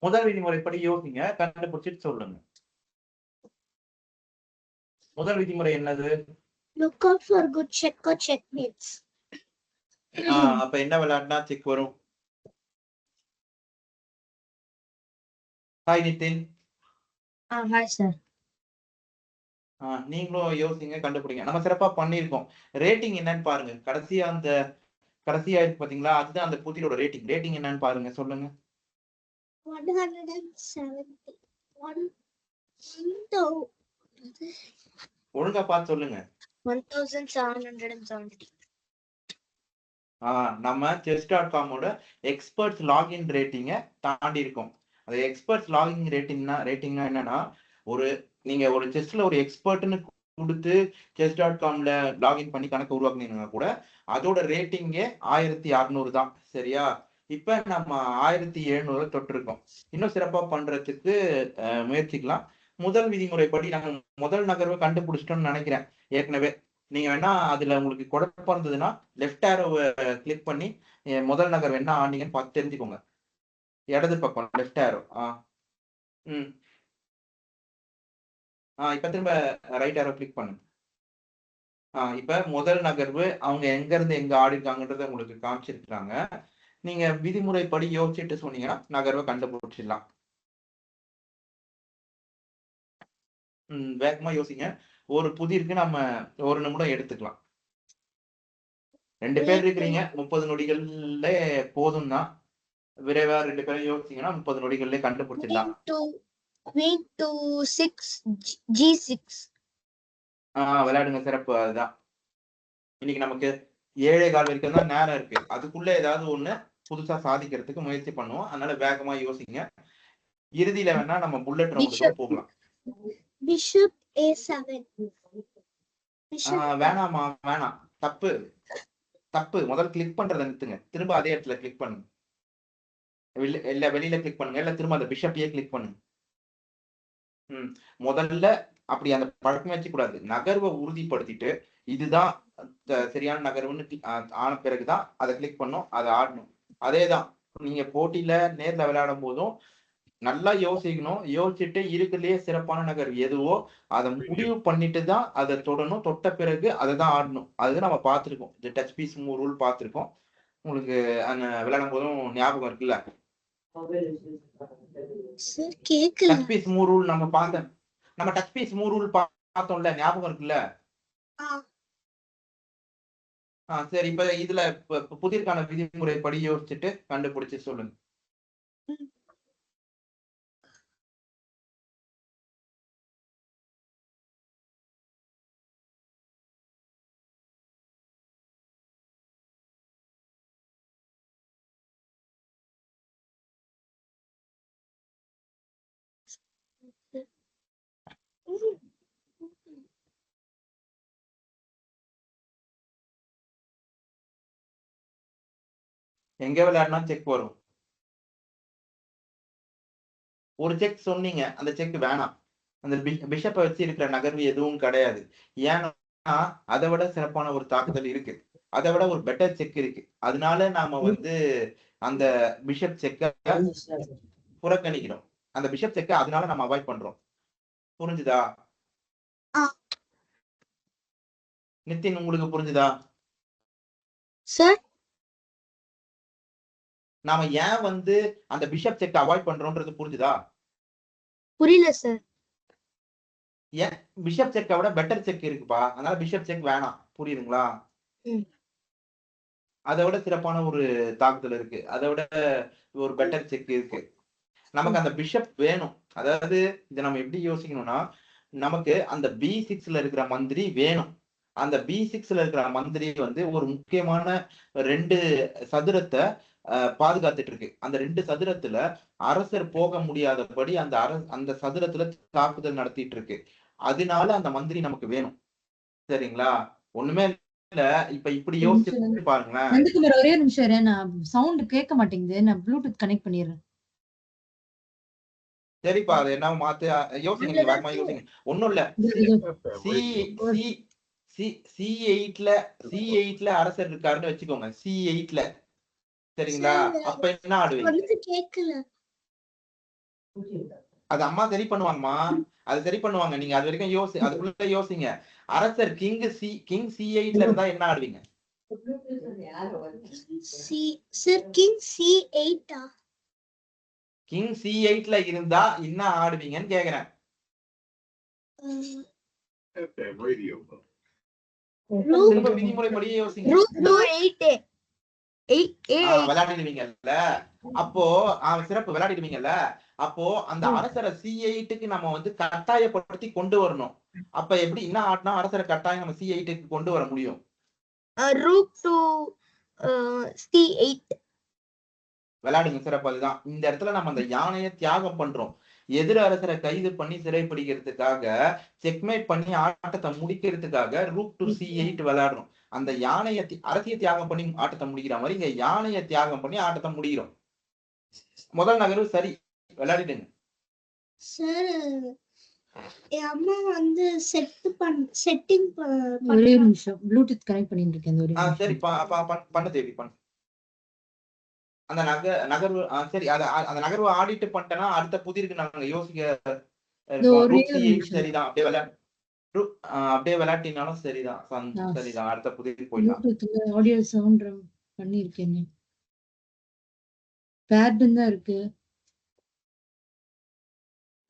முதல் விதிமுறைப்படி யோசிங்க, கண்டுபிடிச்சிட்டு சொல்லுங்க. முதல் விதிமுறை என்னது? Look out for good check or checkmates. அப்ப என்ன விளையாடினா செக் வரும்? ஹாய் நிதின். Hi sir. நீங்களும் யோசிங்க, கண்டுபிடிங்க. நம்ம சிறப்பா பண்ணியிருக்கோம். ரேட்டிங் என்னன்னு பாருங்க. கடைசியா இருக்கு பாத்தீங்களா, அதுதான் அந்த பூத்தியோட ரேட்டிங். ரேட்டிங் என்னன்னு பாருங்க, சொல்லுங்க. 170. ஒழுங்கா பார்த்து சொல்லுங்க. 1770. நம்ம chess.com-ஓட எக்ஸ்பர்ட்ஸ் லாகின் ரேட்டிங்கை தாண்டி இருக்கோம். அது எக்ஸ்பர்ட்ஸ் லாகின் ரேட்டிங்னா என்னன்னா, நீங்க ஒரு செஸ்ல ஒரு எக்ஸ்பர்ட்னு கொடுத்து chess.com-ல லாகின் பண்ணி கணக்கு உருவாக்குனீங்கன்னா கூட அதோட ரேட்டிங்கே 1600 தான். சரியா? இப்ப நம்ம 1700 தொட்டிருக்கோம். இன்னும் சிறப்பா பண்றதுக்கு முயற்சிக்கலாம். முதல் விதிமுறைப்படி நாங்க முதல் நகர்வை கண்டுபிடிச்சிட்டோம்னு நினைக்கிறேன். ஏற்கனவே நீங்க வேணா அதுல உங்களுக்கு குழப்பம் இருந்ததுன்னா லெஃப்ட் ஆரோவை கிளிக் பண்ணி முதல் நகர் என்ன ஆனீங்கன்னு பார்த்து தெரிஞ்சுக்கோங்க. இடது பக்கம் லெஃப்ட் ஆரோ. இப்ப திரும்ப ரைட் ஆரோ கிளிக் பண்ணுங்க. இப்ப முதல் நகர்வு அவங்க எங்க இருந்து எங்க ஆடி இருக்காங்கன்றத உங்களுக்கு காமிச்சிருக்காங்க. நீங்க விதிமுறைப்படி யோசிச்சுட்டு சொன்னீங்கன்னா நகர்வை கண்டுபிடிச்சிடலாம். வேகமா யோசிங்க. ஒரு புதிருக்கு நம்ம 1 நிமிடம் எடுத்துக்கலாம். 2 பேர் இருக்கிறீங்க, 30 நொடிகள்ல போதும் தான். விரைவா 2 பேரும் யோசிச்சீங்கன்னா 30 நொடிகள்ல கண்டுபிடிச்சிடலாம். Queen to 6 G6. விளையாடுங்க, சிறப்பு. அதுதான் இன்னைக்கு நமக்கு 7:15 வரைக்கும் தான் நேரம் இருக்கு. அதுக்குள்ள ஏதாவது ஒண்ணு புதுசா சாதிக்கிறதுக்கு முயற்சி பண்ணுவோம். அதனால வேகமா யோசிங்க. இறுதியில வேணா நம்ம புல்லட் ரவுண்டுக்கு போகலாம். Bishop A7. வேணாமா, வேணாம். தப்பு. முதல்ல கிளிக் பண்றதை நிறுத்துங்க. திரும்ப அதே இடத்துல கிளிக் பண்ணுங்க. இல்ல வெளியில கிளிக் பண்ணுங்க. இல்ல திரும்ப அந்த பிஷப்பையே கிளிக் பண்ணுங்க. முதல்ல அப்படி அந்த பழக்கம் வச்சு கூடாது. நகர்வை உறுதிப்படுத்திட்டு இதுதான் சரியான நகர்வுன்னு ஆன பிறகுதான் அதை கிளிக் பண்ணும், அதை ஆடணும். அதேதான் நீங்க போட்டியில நேர்ல விளையாடும் போதும் நல்லா யோசிக்கணும். யோசிச்சுட்டு இருக்கிறதுலயே சிறப்பான நகர் எதுவோ அதை முடிவு பண்ணிட்டு தான் அதை தொடணும். தொட்ட பிறகு அதை தான் ஆடணும். அதுதான் நம்ம பார்த்திருக்கோம். இந்த டச் பீஸ் மூவ் ரூல் பார்த்திருக்கோம். உங்களுக்கு அந்த விளையாடும் போதும் ஞாபகம் இருக்குல்ல? டச் பீஸ் மூவ் ரூல் நம்ம டச் பீஸ் மூவ் ரூல் பார்த்தோம்ல, ஞாபகம் இருக்குல்ல? சரி, இப்ப இதுல புதிர்கான விதிமுறைப்படி யோசிச்சுட்டு கண்டுபிடிச்சு சொல்லுங்க. எங்க விளையாடினா செக் வரும். ஒரு செக் சொன்னீங்க, அந்த செக் வேணாம். அந்த பிஷப்பை வச்சு இருக்கிற நகர்வு எதுவும் கிடையாது. ஏன்னா அதை விட சிறப்பான ஒரு தாக்குதல் இருக்கு. அதை விட ஒரு பெட்டர் செக் இருக்கு. அதனால நாம அந்த பிஷப் செக்கை புறக்கணிக்கிறோம். அந்த பிஷப் செக்கை அதனால நம்ம அவாய்ட் பண்றோம். புரிஞ்சுதா நிதின்? உங்களுக்கு புரிஞ்சுதா சார்? நாம ஏன் அந்த பிஷப் செக் அவாய்ட் பண்றோம்ன்றது புரிஞ்சுதா? புரியல சார். ஏன் பிஷப் செக்கை விட பெட்டர் செக் இருக்குப்பா, அதனால பிஷப் செக் வேணாம். புரியுதுங்களா? அதை விட சிறப்பான ஒரு தாக்குதல் இருக்கு. அதை விட ஒரு பெட்டர் செக் இருக்கு. நமக்கு அந்த பிஷப் வேணும். அதாவது இதை நம்ம எப்படி யோசிக்கணும்னா, நமக்கு அந்த B6ல இருக்கிற மந்திரி வேணும். அந்த B6ல இருக்கிற மந்திரி ஒரு முக்கியமான 2 சதுரத்தை பாதுகாத்துட்டு இருக்கு. அந்த 2 சதுரத்துல அரசர் போக முடியாதபடி அந்த சதுரத்துல தாக்குதல் நடத்திட்டு இருக்கு. அதனால அந்த மந்திரி நமக்கு வேணும். சரிங்களா? ஒண்ணுமே இல்ல. இப்ப இப்படி யோசிச்சு பாருங்களேன். நந்தகுமார், ஒரே நிமிஷம் இரு. நான் சவுண்ட் கேட்க மாட்டேங்குது. நான் ப்ளூடூத் கனெக்ட் பண்ணிடுறேன். சரிப்பா, அது என்ன மாத்து யோசிங்க. நீங்க வேகமா யோசிங்க. ஒண்ணும் இல்ல. C8ல அரசர் இருக்காருன்னு வச்சுக்கோங்க. C8ல சரிங்களா? அப்ப என்ன ஆடுவீங்க? கேட்கல. அது அம்மா சரி பண்ணுவாங்கம்மா. அது சரி பண்ணுவாங்க. நீங்க அது வரைக்கும் அதுக்குள்ள யோசிங்க. அரசர் கிங் C8ல இருந்தா என்ன ஆடுவீங்க? சார் கிங் C8 கிங் C8ல இருந்தா என்ன ஆடுவீங்கன்னு கேக்குறேன். திரும்ப விதிமுறைப்படியே யோசிங்க. விளையாடிடுவீங்கல்ல. அப்போ சிறப்பு விளையாடிடுவீங்கல்ல. அப்போ அந்த அரசரை C8க்கு நம்ம வந்து கட்டாயப்படுத்தி கொண்டு வரணும். அப்ப எப்படி என்ன ஆட்டினா அரசரை கட்டாயம் நம்ம C8க்கு கொண்டு வர முடியும்? rook to C8. விளையாடுங்க சிறப்பு. அதுதான் இந்த இடத்துல நம்ம அந்த யானையை தியாகம் பண்றோம். எதிர அரசரை கைது பண்ணி சிறைப்பிடிக்கிறதுக்காக செக்மேட் பண்ணி ஆட்டத்தை முடிக்கிறதுக்காக ரூக் டு C8 விளையாடுறோம். அந்த யானையை அரசியை தியாகம் பண்ணி ஆட்டத்தை முடிக்கிற மாதிரி இங்க யானையை தியாகம் பண்ணி ஆட்டத்தை முடிக்கிறோம். முதல் நகர்வு சரி, விளையாடிடுங்க. சார் என் அம்மா வந்து செட்டிங் ஒரே நிமிஷம் ப்ளூடூத் கனெக்ட் பண்ணிட்டு இருக்கேன். சரி பண்ண தேவி பண்ணு. அந்த நகர்வு சரி அந்த நகர்வு ஆடிட்டு பண்ணிட்டேன்னா அடுத்த புதிருக்கு நாங்க யோசிக்க சரிதான். அப்படியே விளையாட்டினாலும் சரிதான். சரிதான், அடுத்த புதிருக்கு போயிடலாம். ஆடியோ சவுண்ட் பண்ணிருக்கேன். பேட்டன் தான் இருக்கு.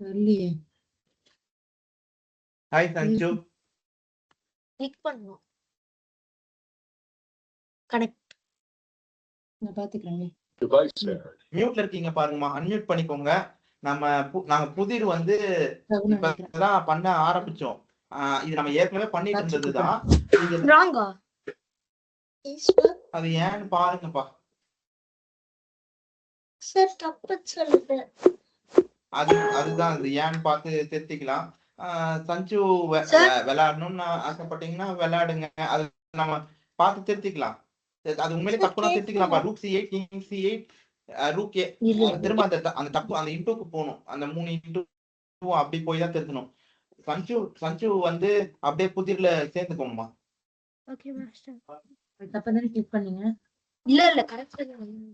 வரலையே. ஹாய் சஞ்சு. கிளிக் பண்ணனும். கனெக்ட். நான் பாத்துக்கிறேன். மியூட்ல இருக்கீங்க பாருங்கம்மா, அன்மியூட் பண்ணிக்கோங்க. நாங்க புதிர் வந்து இப்பதான் பண்ண ஆரம்பிச்சோம். இது நம்ம ஏற்கனவே பண்ணிட்டு இருந்ததுதான். அது ஏன்னு பாருங்கப்பா. சார் தப்பு சொல்லுது. அதுதான் அது ஏன்னு பார்த்து திருத்திக்கலாம். சஞ்சு விளையாடணும்னு ஆசைப்பட்டீங்கன்னா விளையாடுங்க. அது நம்ம பார்த்து திருத்திக்கலாம். அது உண்மையிலே தப்புனா திருத்திக்கலாம்ப்பா. Rook C8 king C8 rook A. திரும்ப அந்த தப்பு அந்த இன்டூக்கு போகணும். அந்த 3 இன்டூ அப்படி போய் தான் திருத்தணும். சஞ்சு வந்து அப்படியே புதிர்ல சேர்ந்துக்கோங்கம்மா. Okay master. தப்பதானே கிளிக் பண்ணீங்க? இல்ல கரெக்ட்டா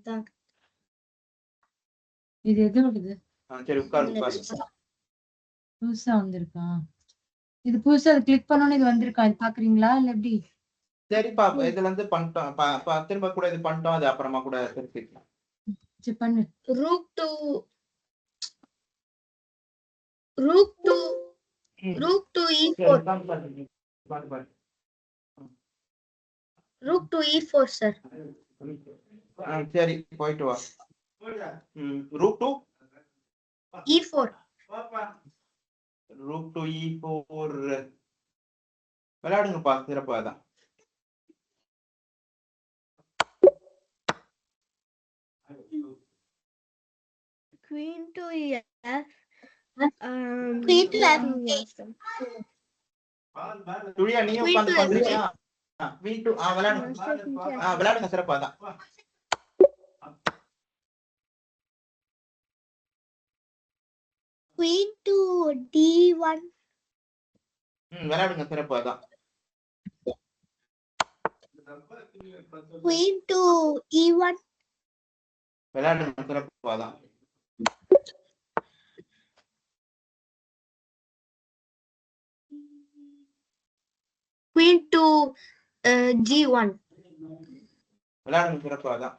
தான். இது எதோடது? சரி உட்காருங்க. புதுசா வந்திருக்கா? இது புதுசா கிளிக் பண்ணனும் இது வந்திருக்கா? இது பாக்குறீங்களா இல்ல எப்படி? சரிப்பா, இதுல இருந்து பண்ணிட்டோம். திரும்ப கூட இது பண்ணிட்டோம். அது அப்புறமா கூட திருத்திக்கலாம். சரி பண்ணு. rook to E4. rook to E4 sir. சரி போயிட்டு வா. Rook to E4. Rook to E4 விளையாடுங்கப்பா. சிறப்பா தான். queen to F. queen to F8. துளியா நீ உட்கார்ந்து பண்றியா? queen to விளையாடுங்க சிறப்பா தான். queen to D1. விளையாடுங்க சிறப்பா தான். queen to E1. விளையாடுங்க சிறப்பா தான். queen to G1. விளையாடுங்க சிறப்பா தான்.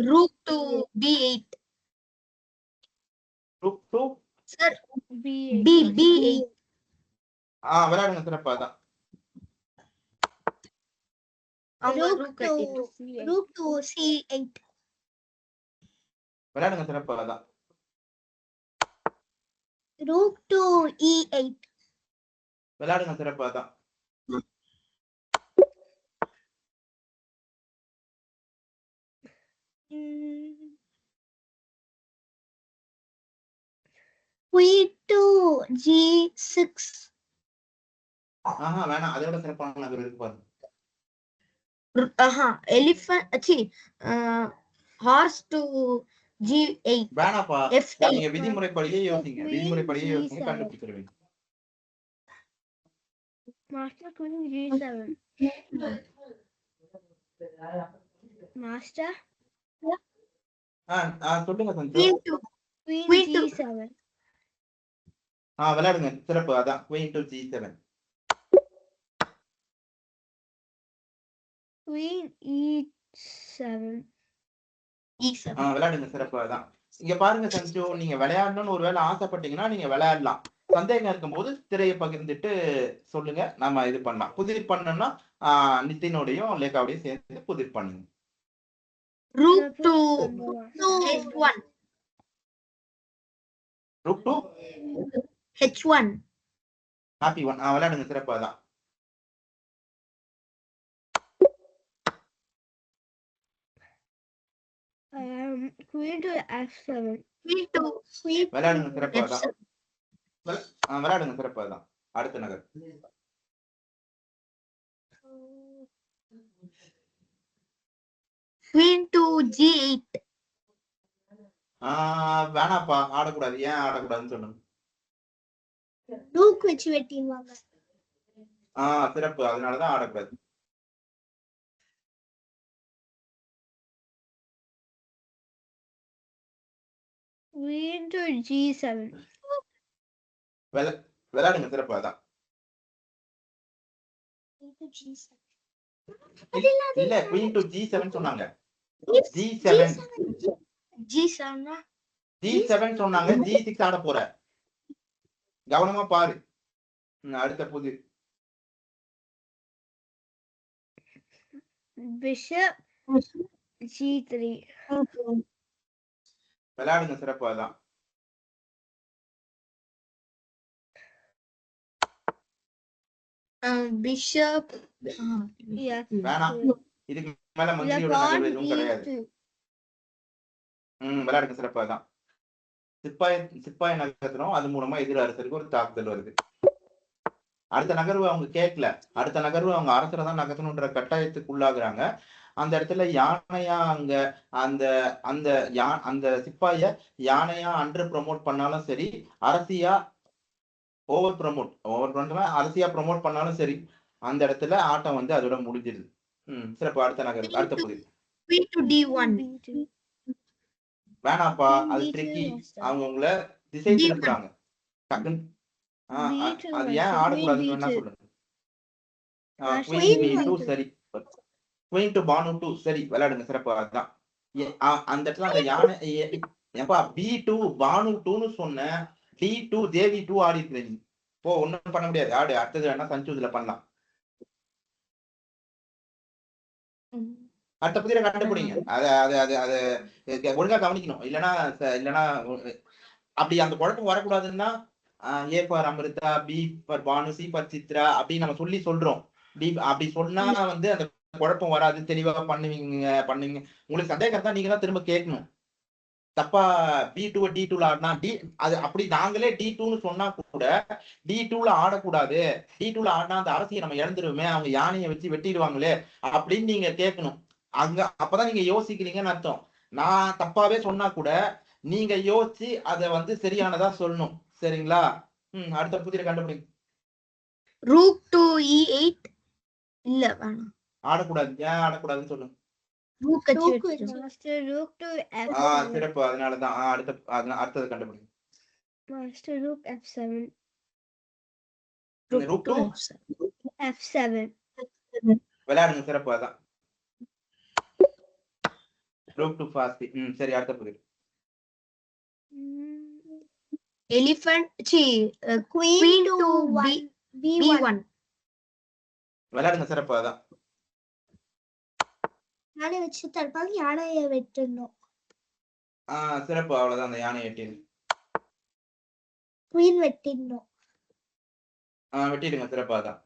rook to B8. rook to sir B8. விளையாடுங்க சிறப்பா தான். rook to C8. விளையாடுங்க சிறப்பா தான். rook to E8. விளையாடுங்க சிறப்பா தான். queen to G6. வேணாம், அதோட சிறப்பான நகர் இருக்கு பாருங்க. elephant horse to G8. வேணாப்பா, நீங்க விதிமுறைப்படியே யோசிங்க. விதிமுறைப்படியே யோசிங்க, கண்டுபிடிச்சிருவீங்க. master queen G7. Master. சொல்லுங்க Sanju. Queen to Queen G7. விளையாடுங்க, சிறப்பு. அதான் Queen to G7. Queen E7. விளையாடுங்க, சிறப்பு. அதான் இங்க பாருங்க சஞ்சு, நீங்க விளையாடணும்னு ஒருவேளை ஆசைப்பட்டீங்கன்னா நீங்க விளையாடலாம். சந்தேகம் இருக்கும்போது திரையை பகிர்ந்துட்டு சொல்லுங்க, நம்ம இது பண்ணலாம். புதிர் பண்ணணும்னா நிதினோடையும் லேகாவோடையும் சேர்ந்து புதிர் பண்ணுங்க. Rook to H1. Rook to H1. happy 1. விளையாடுங்க, சிறப்பு. அதான் Queen to F7. Queen to விளையாடுங்க, சிறப்பு. அதான் F7. விளையாடுங்க, சிறப்பு. அதான் அடுத்த நகர். Queen to G8. வேணாப்பா, ஆடக்கூடாது. ஏன் ஆடக்கூடாதுன்னு சொல்லுங்க. Rook வச்சு வெட்டிடுவாங்க. சிறப்பு. அதனாலதான் ஆடக்கூடாது. Queen to G7. விளையாடுங்க, சிறப்பு. அதான் இல்ல, Queen to G7 சொன்னாங்க. G7 சொன்னாங்க. G6 ஆட போற. கவனமா பாரு. அடுத்த புது Bishop G3. விளையாடுங்க, சிறப்பு. அதான் Bishop. Yeah. வேணாம். இதுக்கு மேல மந்திரியோட நகர்வு எதுவும் கிடையாது. விளையாடுங்க, சிறப்பு. அதான் சிப்பாய் நகர்த்தணும். அது மூலமா எதிர் அரசருக்கு ஒரு தாக்குதல் வருது. அடுத்த நகர்வு அவங்க கேட்கல. அடுத்த நகர்வு அவங்க அரசரை தான் நகர்த்தணுன்ற கட்டாயத்துக்கு உள்ளாகுறாங்க. அந்த இடத்துல யானையா அங்க அந்த சிப்பாய யானையா அண்டர் ப்ரொமோட் பண்ணாலும் சரி, அரசியா ஓவர் ப்ரொமோட் அரசியா ப்ரொமோட் பண்ணாலும் சரி, அந்த இடத்துல ஆட்டம் வந்து அதோட முடிஞ்சிருது. சிறப்பு. அடுத்த நகர், அடுத்த புதிர். Queen to D1. வேணாப்பா, அது ட்ரிக்கி. அவங்க உங்களை திசை திருப்புறாங்க. அது ஏன் ஆடக்கூடாதுன்னு வேணா சொல்லுங்க. Queen B2 சரி. Queen to Banu 2 சரி. விளையாடுங்க, சிறப்பு. அதுதான் அந்த இடத்துல அந்த யானை ஏப்பா B2 Banu 2ன்னு சொன்ன. D2 தேவி 2 ஆடி இருக்கிறீங்க. ஒண்ணும் பண்ண முடியாது. ஆடு. அடுத்தது வேணா சஞ்சு இதுல பண்ணலாம். அடுத்த புதிரை கண்டுபிடிங்க. அது ஒழுங்கா கவனிக்கணும். இல்லைன்னா அப்படி அந்த குழப்பம் வரக்கூடாதுன்னா A for Amrita, B for Banu, C for Chitra அப்படின்னு நம்ம சொல்றோம். அப்படி சொன்னா வந்து அந்த குழப்பம் வராது. தெளிவா பண்ணுவீங்க. உங்களுக்கு சந்தேகம் தான், நீங்க தான் திரும்ப கேட்கணும். தப்பா B2 D2ல ஆடினா அது அப்படி நாங்களே D2ன்னு சொன்னா கூட D2ல ஆடக்கூடாது. D2ல ஆடினா அந்த அரசியை நம்ம இழந்துருவோமே, அவங்க யானையை வச்சு வெட்டிடுவாங்களே அப்படின்னு நீங்க கேட்கணும். அப்பதான் நீங்க யோசிக்கிறீங்கன்னு அர்த்தம். நான் தப்பாவே சொன்னா கூட நீங்க யோசிச்சு அதை வந்து சரியானதா சொல்லணும். சரிங்களா? அடுத்த புதிரை கண்டுபிடிங்க. Rook to E8. இல்ல, வேணாம். ஆடக்கூடாது. ஏன் ஆடக்கூடாதுன்னு சொல்லுங்க. Rook Master Rook to F7. சிறப்பு. அதனாலதான் அடுத்தது கண்டுபிடிங்க. Master Rook F7. Rook to F7. விளையாடுங்க, சிறப்பு. அதான் Rook to fast. சரி, அடுத்த புதிர். Elephant. Queen to B1. விளையாடுங்க, சிறப்பு. அதான் யானை வச்சு தற்பாங்க, யானையை வெட்டணும். சிறப்பு. அவ்வளவுதான். அந்த யானை வெட்டிடு. Queen வெட்டிடணும். வெட்டிடுங்க, சிறப்பு. அதான்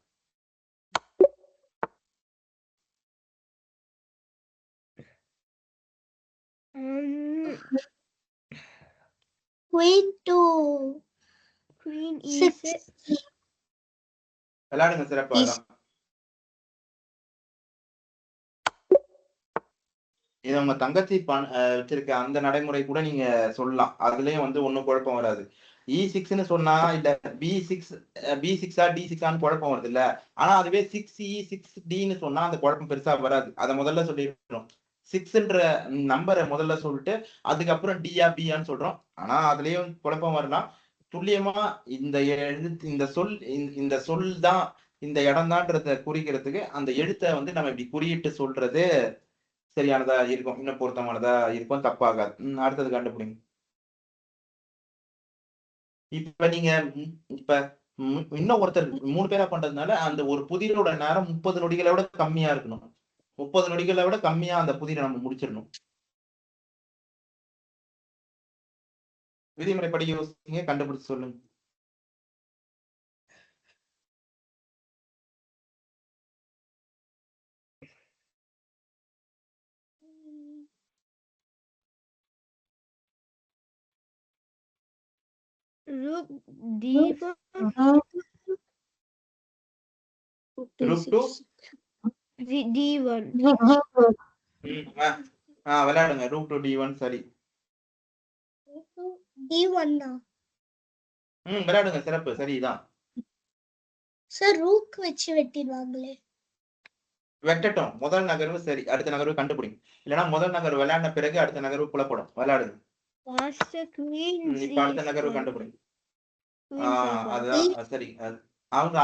Queen to Queen E6. விளையாடுங்க, சிறப்பு. அதான் இதை உங்க தங்கச்சி வச்சிருக்க அந்த நடைமுறை கூட நீங்க சொல்லலாம். அதுலயும் வந்து ஒன்னும் குழப்பம் வராது. E6ன்னு சொன்னா இல்ல B6 D6 குழப்பம் வருது இல்ல. ஆனா அதுவே 6E 6Dன்னு சொன்னா அந்த குழப்பம் பெருசா வராது. அதை முதல்ல சொல்லிடணும். 6ன்ற நம்பரை முதல்ல சொல்லிட்டு அதுக்கப்புறம் டியா பியான்னு சொல்றோம். ஆனா அதுலயும் குழப்பம் வரலாம். துல்லியமா இந்த இந்த சொல் தான் இந்த இடம் தான்றத குறிக்கிறதுக்கு அந்த எழுத்தை வந்து நம்ம இப்படி குறியிட்டு சொல்றது சரியானதா இருக்கும், இன்னும் பொருத்தமானதா இருக்கும், தப்பாகாது. அடுத்தது கண்டுபிடிங்க. இப்ப நீங்க இப்ப இன்னும் ஒருத்தர் 3 பேரா பண்றதுனால அந்த ஒரு புதிரோட நேரம் 30 நொடிகளை விட கம்மியா இருக்கணும். 30 நொடிகளை விட கம்மியா அந்த புதிரை நம்ம முடிச்சிடணும். விதிமுறைப்படி யோசிங்க, கண்டுபிடிச்சு சொல்லுங்க. Rook D1. Rook 2. D1. விளையாடுங்க. Rook 2 D1 சரி. D1 தான். விளையாடுங்க, சிறப்பு, சரிதான். சார் ரூக் வச்சு வெட்டிடுவாங்களே. வெட்டட்டும். முதல் நகர்வு சரி, அடுத்த நகர்வு கண்டுபிடிங்க. இல்லைன்னா முதல் நகர்வு விளையாடின பிறகு அடுத்த நகர்வு புலப்படும். விளையாடுங்க. Master Queen. இப்ப அடுத்த நகர்வு கண்டுபிடிங்க. அதான் சரி. அவங்க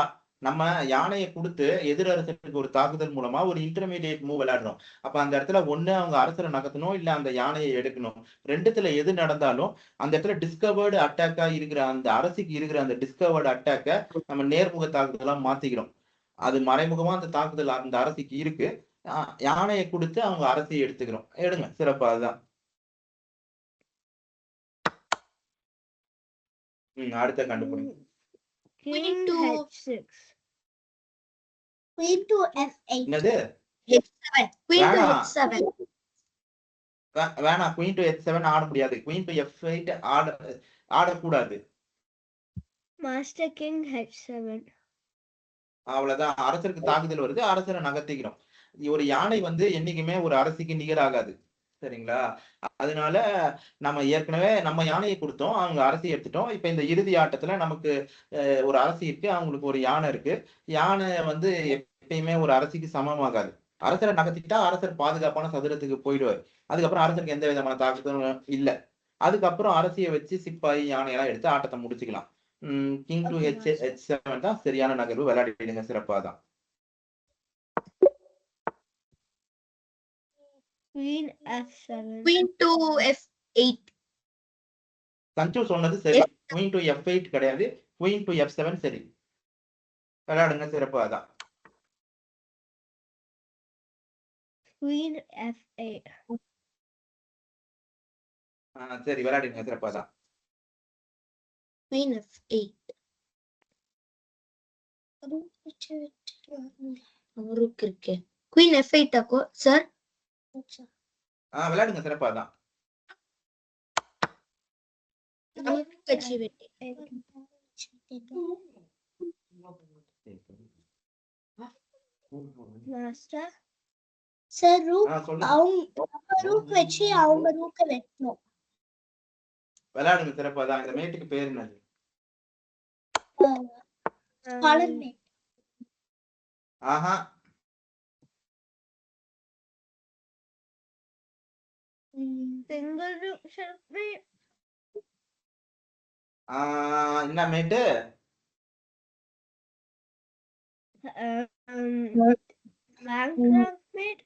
நம்ம யானையை கொடுத்து எதிர் அரசருக்கு ஒரு தாக்குதல் மூலமா ஒரு இன்டர்மீடியேட் மூவ் விளையாடுறோம். அப்ப அந்த இடத்துல ஒண்ணு அவங்க அரசரை நகர்த்தணும், இல்ல அந்த யானையை எடுக்கணும். ரெண்டுத்துல எது நடந்தாலும் அந்த இடத்துல டிஸ்கவர்டு அட்டாக்கா இருக்கிற அந்த அரசுக்கு இருக்கிற அந்த டிஸ்கவர்டு அட்டாக்க நம்ம நேர்முக தாக்குதலா மாத்திக்கிறோம். அது மறைமுகமா அந்த தாக்குதல் அந்த அரசுக்கு இருக்கு. யானையை கொடுத்து அவங்க அரசையை எடுத்துக்கிறோம். எடுங்க, சிறப்பா. அதுதான். அடுத்த கண்டுபிடிங்க. King to H6. Queen to F8. என்னது? H7. Queen to H7. வேணாம், Queen to H7 ஆட முடியாது. Queen to F8 ஆடக்கூடாது. Master King H7. அவ்வளவுதான். அரசருக்கு தாக்குதல் வருது, அரசரை நகர்த்திக்கிறோம். ஒரு யானை வந்து என்னைக்குமே ஒரு அரசுக்கு நிகராகாது, சரிங்களா? அதனால நம்ம ஏற்கனவே நம்ம யானையை கொடுத்தோம், அவங்க அரசியை எடுத்துட்டோம். இப்ப இந்த இறுதி ஆட்டத்துல நமக்கு ஒரு அரசி இருக்கு, அவங்களுக்கு ஒரு யானை இருக்கு. யானை வந்து எப்பயுமே ஒரு அரசிக்கு சமமாகாது. அரசரை நகர்த்திட்டா அரசர் பாதுகாப்பான சதுரத்துக்கு போயிடுவார். அதுக்கப்புறம் அரசருக்கு எந்த விதமான தாக்குதலும் இல்ல. அதுக்கப்புறம் அரசியை வச்சு சிப்பாய் யானையெல்லாம் எடுத்து ஆட்டத்தை முடிச்சுக்கலாம். கிங் டு H7 தான் சரியான நகர்வு. விளையாடிடுங்க, சிறப்பாதான். Queen F7. Queen to F8. Sanju சொன்னது சரி. Queen to F8 கிடையாது, Queen to F7 சரி. விளையாடுங்க, சிறப்பாதான். Queen F8. சரி, விளையாடுங்க, சிறப்பாதான். Queen F8. ரூக் இருக்கு. Queen F8 ஆக்கோ sir. விளையாடுங்க, சிறப்பாதான். வச்சு வெட்டி. Master. சார் ரூக் அவங்க ரூக் வச்சு அவங்க ரூக்க வெட்டணும். விளையாடுங்க, சிறப்பாதான். இந்த மேட்டுக்கு பேர் என்னது? Scholar mate. ஆஹா, Single rook checkmate. என்ன mate? Backhand mate.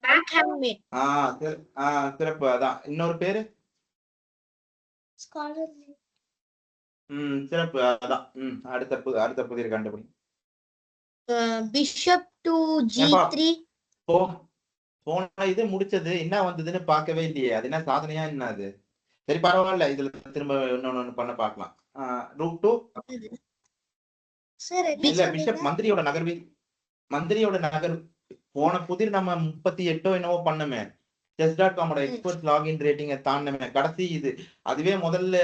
Backhand mate. சிறப்பு. அதான் இன்னொரு பேரு. Scholar mate. சிறப்பு. அதான். அடுத்த புதிர் கண்டுபிடி. Bishop to G3. போன இது முடிச்சது என்ன வந்ததுன்னு பார்க்கவே இல்லையே. அது என்ன சாதனையா என்ன அது? சரி, பரவாயில்ல. இதுல திரும்ப இன்னொன்னு பண்ண பார்க்கலாம். ரூக் 2. சார் இல்ல, பிஷப் மந்திரியோட நகர்வு. போன புதிர் நம்ம 38 என்னவோ பண்ணமே. chess.com-ஓட எக்ஸ்பர்ட் லாகின் ரேட்டிங்க தாண்டமே கடைசி இது. அதுவே முதல்ல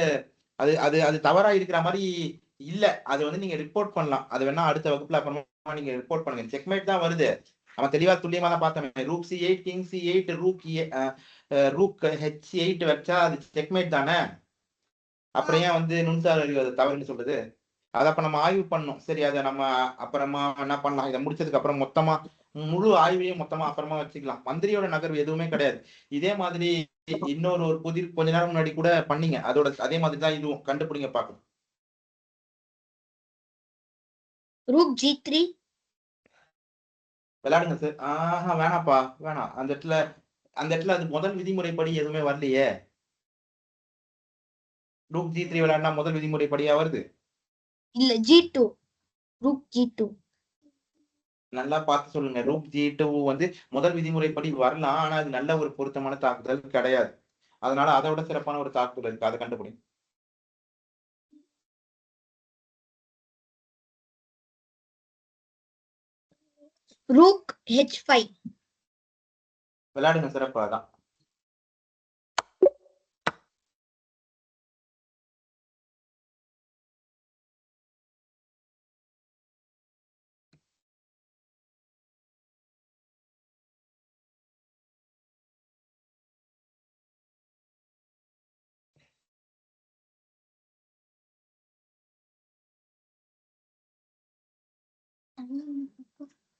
அது தவறா இருக்கிற மாதிரி இல்ல. அது வந்து நீங்க ரிப்போர்ட் பண்ணலாம். அது வேணா அடுத்த வகுப்புல அப்புறமா நீங்க ரிப்போர்ட் பண்ணுங்க. செக்மேட் தான் வருது. அவன் தெளிவா துல்லியமா தான் பார்த்தோமே. Rook C8, king C8, rook H8 வச்சா அது செக்மேட் தானே. அப்புறம் ஏன் வந்து நுண்சார் அறிவு தவறுன்னு சொல்றது? அதை அப்ப நம்ம ஆய்வு பண்ணோம். சரி, அதை நம்ம அப்புறமா என்ன பண்ணலாம். இதை முடிச்சதுக்கு அப்புறம் மொத்தமா முழு ஆய்வையும் மொத்தமா அப்புறமா வச்சுக்கலாம். மந்திரியோட நகர்வு எதுவுமே கிடையாது. இதே மாதிரி இன்னொரு ஒரு புதிர் கொஞ்ச நேரம் முன்னாடி கூட பண்ணீங்க. அதோட அதே மாதிரி தான் இதுவும். கண்டுபிடிங்க பார்க்கலாம். Rook G3. விளையாடுங்க சார். வேணாப்பா வேணாம். அந்த இடத்துல அது முதல் விதிமுறைப்படி எதுவுமே வரலையே. Rook G3 விளையாடினா முதல் விதிமுறைப்படியா வருது? இல்ல G2. Rook G2. நல்லா பார்த்து சொல்லுங்க. Rook G2 வந்து முதல் விதிமுறைப்படி வரலாம். ஆனா அது நல்ல ஒரு பொருத்தமான தாக்குதல் கிடையாது. அதனால அதை விட சிறப்பான ஒரு தாக்குதல் இருக்கு. அதை கண்டுபிடிங்க. Rook H5. விளையாடுங்க சிறப்பு. அதான்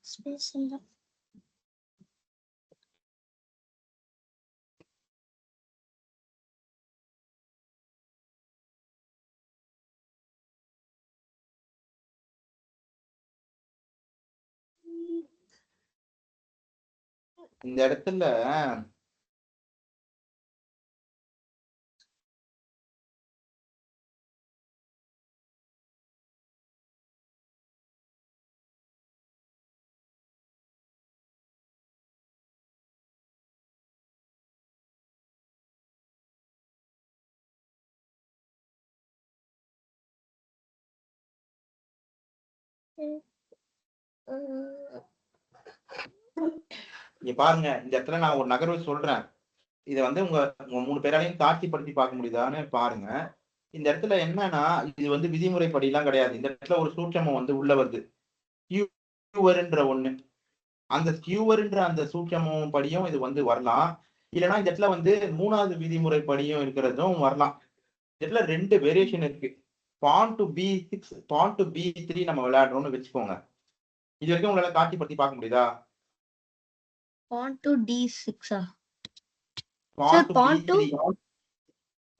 Space இல்ல. இந்த இடத்துல இங்க பாருங்க. இந்த இடத்துல நான் ஒரு நகர்வு சொல்றேன். இதை வந்து உங்க 3 பேராலையும் காட்சிப்படுத்தி பார்க்க முடியுதான்னு பாருங்க. இந்த இடத்துல என்னன்னா, இது வந்து விதிமுறைப்படி எல்லாம் கிடையாது. இந்த இடத்துல ஒரு சூட்சமம் வந்து உள்ள வருது. ஸ்கியூவர்ன்ற ஒண்ணு. அந்த ஸ்கியூவர்ன்ற அந்த சூட்சமம் படியும் இது வந்து வரலாம். இல்லைன்னா இந்த இடத்துல வந்து 3வது விதிமுறைப்படியும் இருக்கிறதும் வரலாம். இந்த இடத்துல 2 வேரியேஷன் இருக்கு. pawn to B6, pawn to B3 நம்ம விளையாடுறோம்னு வச்சுக்கோங்க. இது வரைக்கும் உங்களால காட்சிப்படுத்தி பார்க்க முடியுதா? Pawn to D6. pawn Sir, to pawn to B3.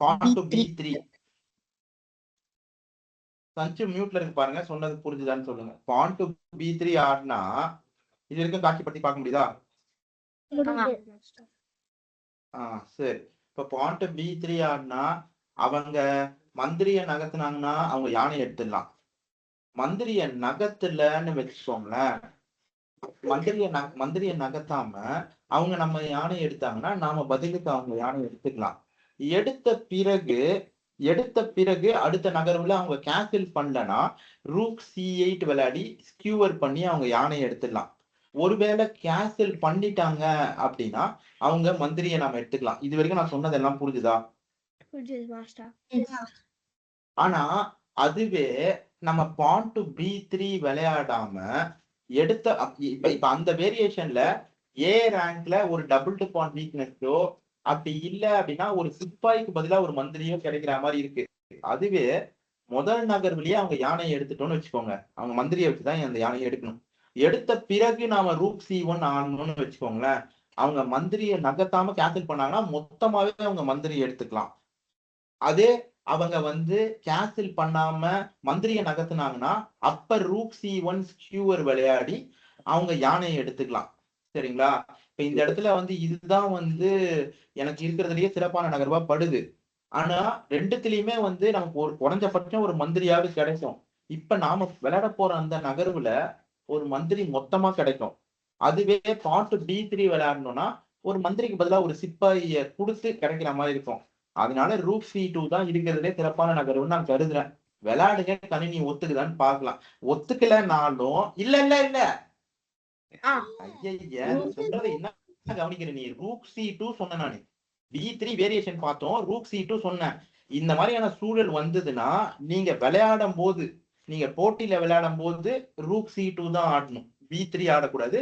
pawn to B3. B3. Sanju மியூட்ல இருக்கு பாருங்க. சொன்னது புரிஞ்சுதான்னு சொல்லுங்க. pawn to B3 ஆடினா இது வரைக்கும் காட்சிப்படுத்தி பார்க்க முடியுதா? சரி. இப்ப pawn to B3 ஆடினா அவங்க மந்திரிய நகர்த்தினாங்கன்னா அவங்க யானை எடுத்துடலாம். மந்திரிய நகர்த்தலன்னு வச்சுக்கோங்களேன். மந்திரிய நகர்த்தாம அவங்க நம்ம யானை எடுத்தாங்கன்னா நாம பதிலுக்கு அவங்க யானை எடுத்துக்கலாம். எடுத்த பிறகு அடுத்த நகர்வுல அவங்க கேன்சல் பண்ணலன்னா ரூக் C8 விளையாடி ஸ்கியூவர் பண்ணி அவங்க யானை எடுத்துடலாம். ஒருவேளை கேன்சல் பண்ணிட்டாங்க அப்படின்னா அவங்க மந்திரியை நாம எடுத்துக்கலாம். இது வரைக்கும் நான் சொன்னதெல்லாம் புரிஞ்சுதா? ஆனா அதுவே நம்ம pawn to B3 விளையாடாம இப்ப அந்த வேரியேஷன்ல A ரேங்க்ல ஒரு டபுள் டு பான் வீக்னஸோ அப்படி இல்ல அப்படின்னா ஒரு சிப்பாய்க்கு பதிலா ஒரு மந்திரியோ கிடைக்கிற மாதிரி இருக்கு. அதுவே முதல் நகர்வுலயே அவங்க யானையை எடுத்துட்டோம்னு வச்சுக்கோங்க. அவங்க மந்திரியை வச்சுதான் அந்த யானையை எடுக்கணும். எடுத்த பிறகு நாம ரூக் C1 ஆடணும்னு வச்சுக்கோங்களேன். அவங்க மந்திரியை நகர்த்தாம கேன்சல் பண்ணாங்கன்னா மொத்தமாவே அவங்க மந்திரியை எடுத்துக்கலாம். அதே அவங்க வந்து கேன்சல் பண்ணாம மந்திரியை நகர்த்தினாங்கன்னா அப்ப ரூக் C1 ஸ்கியூவர் விளையாடி அவங்க யானையை எடுத்துக்கலாம். சரிங்களா? இப்ப இந்த இடத்துல வந்து இதுதான் வந்து எனக்கு இருக்கிறதுலயே சிறப்பான நகர்வா படுது. ஆனா ரெண்டுத்திலயுமே வந்து நமக்கு ஒரு குறைஞ்சபட்சம் ஒரு மந்திரியாவது கிடைக்கும். இப்ப நாம விளையாட போற அந்த நகர்வுல ஒரு மந்திரி மொத்தமா கிடைக்கும். அதுவே pawn to D3 விளையாடணும்னா ஒரு மந்திரிக்கு பதிலா ஒரு சிப்பாயை கொடுத்து கிடைக்கிற மாதிரி இருக்கும். அதனால ரூக் C2 தான் இருக்கிறதுலே சிறப்பான நகர்வுன்னு நான் கருதுறேன். விளையாடுங்க. கணினி ஒத்துக்குதான்னு பாக்கலாம். ஒத்துக்கலனாலும் இல்ல ஐயா சொல்றதை என்ன கவனிக்கிற நீ? ரூக் C2 சொன்ன நானு. B3 வேரியேஷன் பார்த்தோம். ரூக் C2 சொன்னேன். இந்த மாதிரியான சூழல் வந்ததுன்னா நீங்க விளையாடும் போது நீங்க போட்டியில விளையாடும் போது ரூக் C2 தான் ஆடணும். B3 ஆடக்கூடாது.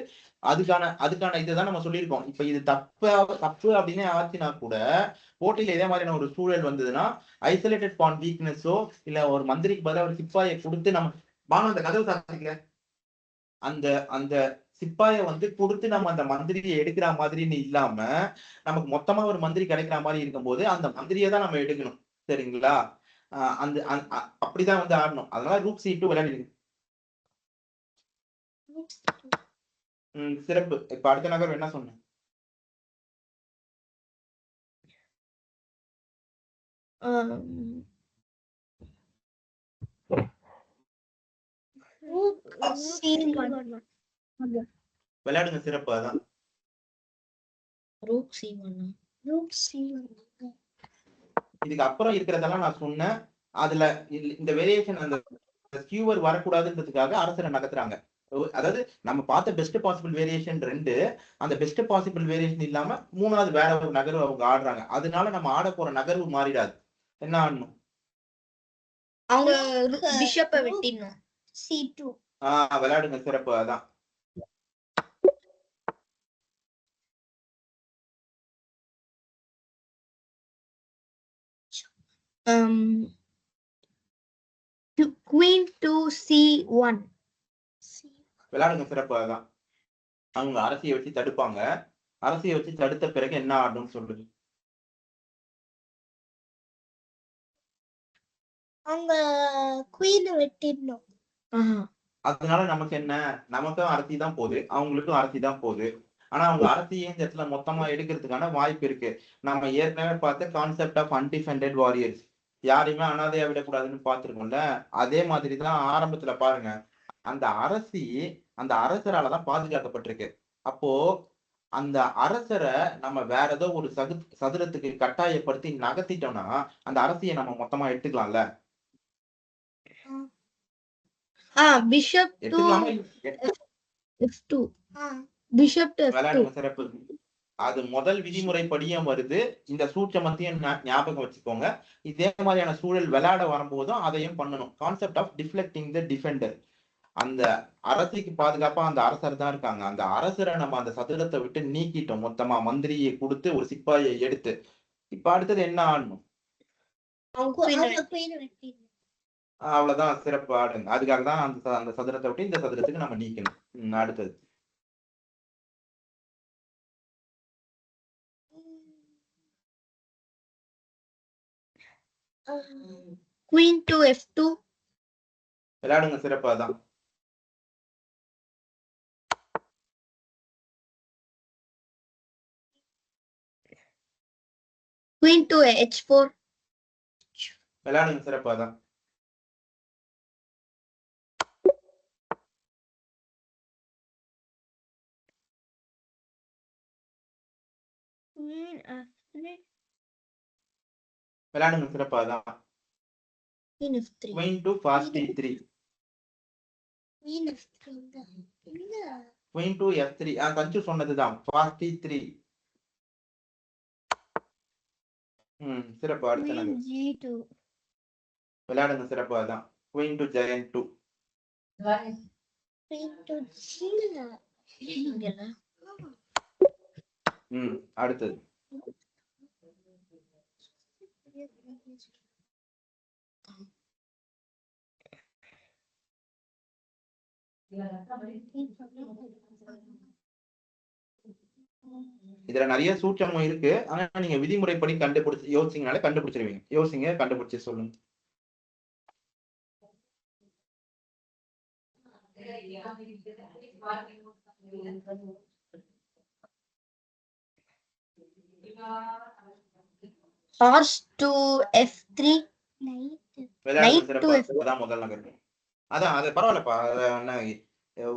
அதுக்கான இதுதான் நம்ம சொல்லியிருக்கோம். இப்ப இது தப்பு அப்படின்னு ஆச்சுன்னா கூட போட்டியில இதே மாதிரியான ஒரு சூழல் வந்ததுன்னா ஐசோலேட்டட் பான் வீக்னஸோ இல்ல ஒரு மந்திரிக்கு பதிலாக ஒரு சிப்பாயை கொடுத்து நம்ம அந்த கதவு சாத்திக்கல அந்த சிப்பாயை வந்து கொடுத்து நம்ம அந்த மந்திரியை எடுக்கிற மாதிரின்னு இல்லாம நமக்கு மொத்தமா ஒரு மந்திரி கிடைக்கிற மாதிரி இருக்கும்போது அந்த மந்திரியை தான் நம்ம எடுக்கணும். சரிங்களா? அந்த அப்படிதான் வந்து ஆடணும். அதனால ரூக் C2 விளையாடுங்க. சிறப்பு. இப்ப அடுத்த நகர் என்ன சொன்னேன்? விளையாடுங்க. சிறப்பு. அதான் இதுக்கு அப்புறம் இருக்கிறதெல்லாம் நான் சொன்னேன். அதுல இந்த வேரியேஷன் அந்த ஸ்கியூவர் வரக்கூடாதுன்றதுக்காக அரசரை நகர்த்துறாங்க. அதாவது நம்ம பார்த்த பெஸ்ட் பாசிபிள் வேரியேஷன் 2, அந்த பெஸ்ட் பாசிபிள் வேரியேஷன் இல்லாம 3வது வேற ஒரு நகர்வு அவங்க ஆடுறாங்க. அதனால நம்ம ஆட போற நகர்வு மாறிடாது. என்ன ஆடணும்? அவங்க பிஷப்பை வெட்டிடணும். C2. விளையாடுங்க. சிறப்பு. அதான் Queen to C1. விளையாடுங்க. சிறப்பு. அதான் அவங்க அரசியை வச்சு தடுப்பாங்க. அரசியை வச்சு தடுத்த பிறகு என்ன ஆடணும்னு சொல்லுது. அவங்க குயின் வெட்டிடணும். அதனால நமக்கு என்ன? நமக்கும் அரசி தான் போகுது, அவங்களுக்கும் அரசி தான் போகுது. ஆனா அவங்க அரசியை இந்த இடத்துல மொத்தமா எடுக்கிறதுக்கான வாய்ப்பு இருக்கு. நம்ம ஏற்கனவே பார்த்த கான்செப்ட் ஆஃப் அன்டிஃபெண்டட் வாரியர்ஸ், யாரையுமே அனாதையா விடக்கூடாதுன்னு பார்த்திருக்கோம்ல. அதே மாதிரிதான் ஆரம்பத்துல பாருங்க, அந்த அரசி அந்த அரசராலதான் பாதுகாக்கப்பட்டிருக்கு. அப்போ அந்த அரசரை நம்ம வேற ஏதோ ஒரு சதுரத்துக்கு கட்டாயப்படுத்தி நகர்த்திட்டோம்னா அந்த அரசியை நம்ம மொத்தமா எடுத்துக்கலாம்ல. Bishop to F2. Bishop to F2. விளையாடுங்க. சிறப்பு. அது முதல் விதிமுறைப்படியும் வருது. இந்த சூட்சமத்தையும் ஞாபகம் வச்சுக்கோங்க. இதே மாதிரியான சூழல் விளையாட வரும்போதும் அதையும் பண்ணணும். Concept of deflecting the defender. அந்த அரசிக்கு பாதுகாப்பா அந்த அரசர் தான் இருக்காங்க. அந்த அரசரை நம்ம அந்த சதுரத்தை விட்டு நீக்கிட்டோம். மொத்தமா மந்திரியை கொடுத்து ஒரு சிப்பாயை எடுத்து. இப்ப அடுத்தது என்ன ஆடணும்? அவ்வளவுதான். சிறப்பு. ஆடுங்க. அதுக்காக தான் அந்த சதுரத்தை விட்டு இந்த சதுரத்துக்கு நம்ம நீக்கணும். அடுத்தது Queen to F2. விளையாடுங்க. சிறப்பு. அதான் Queen to H4. விளையாடுங்க. சிறப்பு. அதான் Queen F3. விளையாடுங்க. சிறப்பு. அதான் Queen F3. Queen to fast D3. Queen to F3. கஞ்சு சொன்னதுதான் fast D3. சிறப்பு. அடுத்த நகர் G2. விளையாடுங்க. சிறப்பு. அதான் Queen to Giant 2. அடுத்தது இதுல நிறைய சூட்சமும் இருக்கு. ஆனா நீங்க விதிமுறைப்படி கண்டுபிடிச்சு யோசிச்சீங்கனாலே கண்டுபிடிச்சிருவீங்க. யோசிங்க, கண்டுபிடிச்சு சொல்லுங்க. Horse to F3. அதான் முதல் நகர். அதான் அது பரவாயில்லப்பா.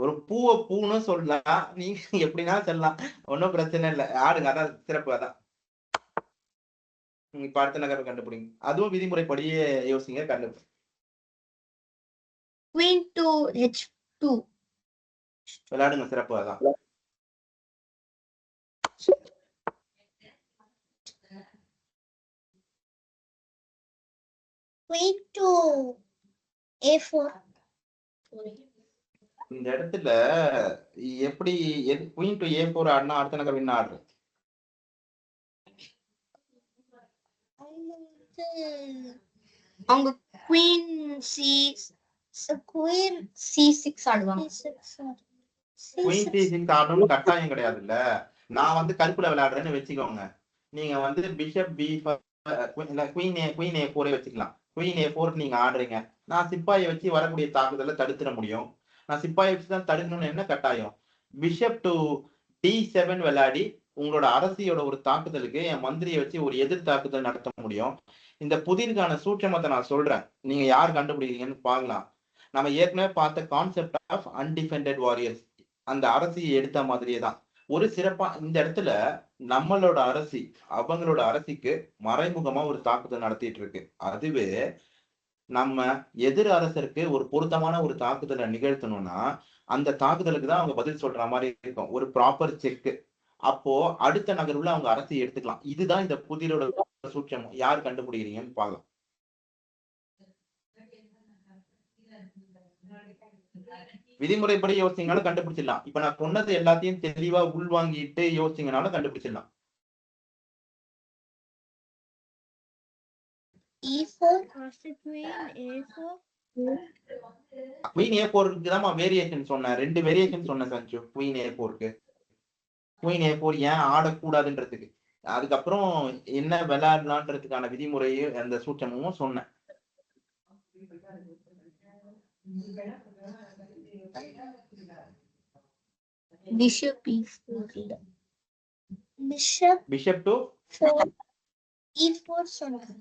ஒரு பூவை பூன்னு சொல்லலாம், நீங்க எப்படின்னா சொல்லலாம், ஒன்னும் பிரச்சனை இல்லை. ஆடுங்க. அதான் சிறப்பு. அதான் இப்ப அடுத்த நகர் கண்டுபிடிங்க. அதுவும் விதிமுறைப்படியே யோசிங்க, கண்டுபிடிங்க. Queen to H2. விளையாடுங்க. சிறப்பு. அதான் Queen to A4. இந்த இடத்துல எப்படி குயின் டு A4 ஆடினா அடுத்த நகர் என்ன ஆடுறது? அவங்க குயின் C6 ஆடுவாங்க. குயின் C6 ஆடணும்னு கட்டாயம் கிடையாது இல்ல. நான் வந்து கருப்புல விளையாடுறேன்னு வச்சுக்கோங்க. நீங்க வந்து பிஷப் B5 குயின் A4 வச்சுக்கலாம். குயின் A4 நீங்க ஆடுறீங்க. நான் சிப்பாயை வச்சு வரக்கூடிய தாக்குதலை தடுத்துட முடியும். நான் சிப்பாயை வச்சு தான் தடுக்கணும்னு என்ன கட்டாயம்? பிஷப் டு D7 விளையாடி உங்களோட அரசியோட ஒரு தாக்குதலுக்கு என் மந்திரியை வச்சு ஒரு எதிர் தாக்குதல் நடத்த முடியும். இந்த புதிருக்கான சூட்சமத்தை நான் சொல்றேன். நீங்க யார் கண்டுபிடிக்கிறீங்கன்னு பார்க்கலாம். நம்ம ஏற்கனவே பார்த்த கான்செப்ட் ஆஃப் அன்டிஃபெண்டட் வாரியர்ஸ் அந்த அரசியை எடுத்த மாதிரியே தான். ஒரு சிறப்பா இந்த இடத்துல நம்மளோட அரசி அவங்களோட அரசிக்கு மறைமுகமா ஒரு தாக்குதல் நடத்திட்டு இருக்கு. அதுவே நம்ம எதிர் அரசருக்கு ஒரு பொருத்தமான ஒரு தாக்குதலை நிகழ்த்தணும்னா அந்த தாக்குதலுக்கு தான் அவங்க பதில் சொல்ற மாதிரி இருக்கும். ஒரு ப்ராப்பர் செக். அப்போ அடுத்த நகர்வுல அவங்க அரசியை எடுத்துக்கலாம். இதுதான் இந்த புதிரோட சூட்சம். யார் கண்டுபிடிக்கிறீங்கன்னு பார்க்கலாம். விதிமுறைப்படி யோசிச்சீங்கனாலும் கண்டுபிடிச்சிடலாம். இப்ப நான் சொன்னது எல்லாத்தையும் தெளிவா உள்வாங்கிட்டு யோசிச்சீங்கனாலும் கண்டுபிடிச்சிடலாம். குயின் A4க்கு தான் வேரியேஷன் சொன்னேன். 2 வேரியேஷன் சொன்னேன் சஞ்சு. குயின் A4க்கு குயின் A4 ஏன் ஆடக்கூடாதுன்றதுக்கு, அதுக்கப்புறம் என்ன விளையாடலான்றதுக்கான விதிமுறையும் அந்த சூட்சமும் சொன்னேன். பிஷப் டு E4 சொன்னாங்க.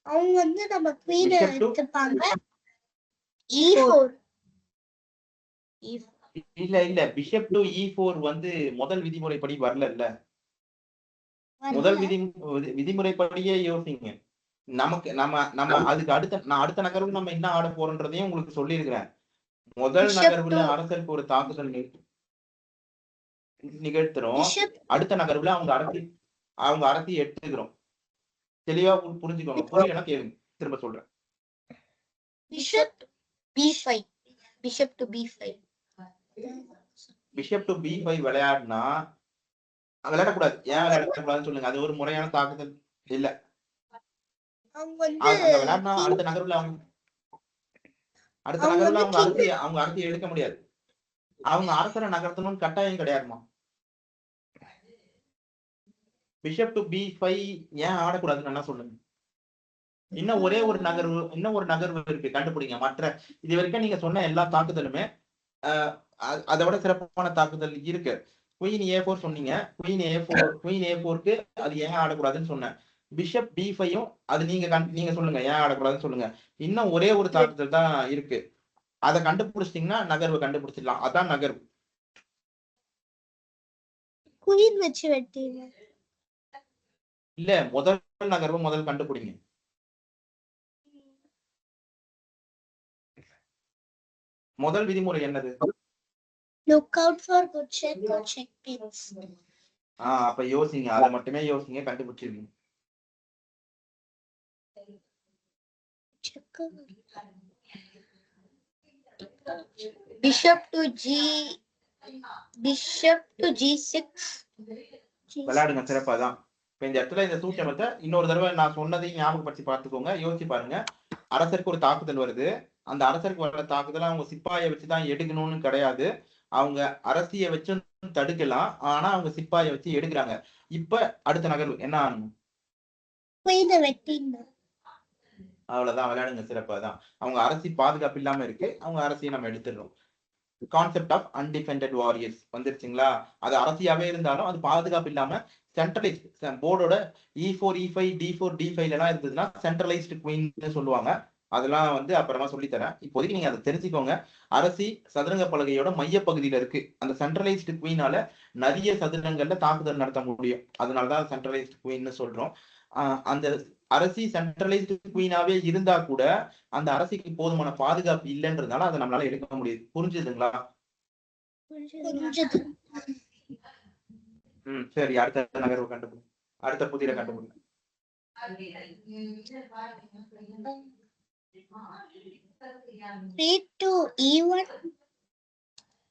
அவங்க வந்து நம்ம குயின் எடுத்துப்பாங்க. E4 இல்ல பிஷப் டு E4 வந்து முதல் விதிமுறைப்படி வரல இல்ல. முதல் விதிமுறைப்படியே யோசிங்க. நமக்கு நம்ம அதுக்கு அடுத்த நகர்வு நம்ம என்ன ஆட போறோன்றதையும் உங்களுக்கு சொல்லி இருக்கிறேன். முதல் நகர்வுல அரசருக்கு ஒரு தாக்குதல் நிகழ்த்துறோம். அடுத்த நகர்வுல அவங்க அரசி எடுத்துக்கிறோம். தெளிவா புரிஞ்சுக்கோங்க. புரியலன்னா கேளுங்க, திரும்ப சொல்றேன். Bishop B5 bishop to B5 bishop to B5 விளையாடுனா விளையாடக்கூடாது. ஏன் விளையாடக்கூடாதுன்னு சொல்லுங்க. அது ஒரு முறையான தாக்குதல் இல்ல. விளையாடுனா அடுத்த நகர்வுல அவங்க அரசியை எடுக்க முடியாது. அவங்க அரசரை நகர்த்தணும்னு கட்டாயம் கிடையாதுமா. பிஷப் டு B5 ஏன் ஆடக்கூடாதுன்னு என்ன சொல்லுங்க. இன்னும் ஒரு நகர்வு இருக்கு, கண்டுபிடிங்க. மற்ற இது வரைக்கும் நீங்க சொன்ன எல்லா தாக்குதலுமே அதை விட சிறப்பான தாக்குதல் இருக்கு. குயின் A4 சொன்னீங்க. குயின் A4க்கு அது ஏன் ஆடக்கூடாதுன்னு சொன்னேன். பிஷப் B5யும் அது நீங்க சொல்லுங்க ஏன் ஆடக்கூடாதுன்னு சொல்லுங்க. இன்னும் ஒரு தாக்குதல் தான் இருக்கு. அதை கண்டுபிடிச்சிட்டீங்கன்னா நகர்வு கண்டுபிடிச்சிடலாம். அதான் நகர்வு. குயின் வச்சு வெட்டீங்க இல்ல, முதல் நகர்வு முதல் கண்டுபிடிங்க. முதல் விதிமுறை என்னது? Look out for good check or check pins. அப்ப யோசிங்க, அதை மட்டுமே யோசிங்க, கண்டுபிடிச்சிருவீங்க. பிஷப் டு G6 விளையாடுங்க. சிறப்பாதான். இப்ப இந்த இடத்துல இந்த சூட்சமத்தை இன்னொரு தடவை நான் சொன்னதையும் ஞாபகப்படுத்தி பார்த்துக்கோங்க. யோசிச்சு பாருங்க. அரசருக்கு ஒரு தாக்குதல் வருது. அந்த அரசருக்கு வர தாக்குதல் அவங்க சிப்பாயை வச்சுதான் எடுக்கணும்னு கிடையாது. அவங்க அரசியை வச்சு தடுக்கலாம். ஆனா அவங்க சிப்பாயை வச்சு எடுக்கிறாங்க. இப்ப அடுத்த நகர்வு என்ன ஆகணும்? அவ்வளவுதான். விளையாடுங்க. சிறப்பாதான். அவங்க அரசி பாதுகாப்பு இல்லாம இருக்கு. அவங்க அரசியை நம்ம எடுத்துடுறோம். கான்செப்ட் ஆஃப் அன்டிஃபெண்டட் வாரியர்ஸ் வந்துருச்சுங்களா? அது அரசியாவே இருந்தாலும் அது பாதுகாப்பு இல்லாம centralised போர்டோட E4 E5 D4 D5 எல்லாம் இருந்ததுன்னா சென்ட்ரலைஸ்டு குயின் சொல்லுவாங்க. அதெல்லாம் வந்து அப்புறமா சொல்லித்தரேன். இப்போதைக்கு நீங்க அதை தெரிஞ்சுக்கோங்க. அரசி சதுரங்க பலகையோட மைய பகுதியில இருக்கு. அந்த சென்ட்ரலைஸ்டு குயினால நிறைய சதுரங்கள்ல தாக்குதல் நடத்த முடியும். அதனாலதான் சென்ட்ரலைஸ்டு குயின்னு சொல்றோம். அந்த அரசி சென்ட்ரலைஸ்டு குயினாவே இருந்தா கூட அந்த அரசிக்கு போதுமான பாதுகாப்பு இல்லைன்றதுனால அதை நம்மளால எடுக்க முடியுது. புரிஞ்சுதுங்களா? சரி, அடுத்த நகர்வு கண்டுபிடி. அடுத்த புதிரை கண்டுபிடி.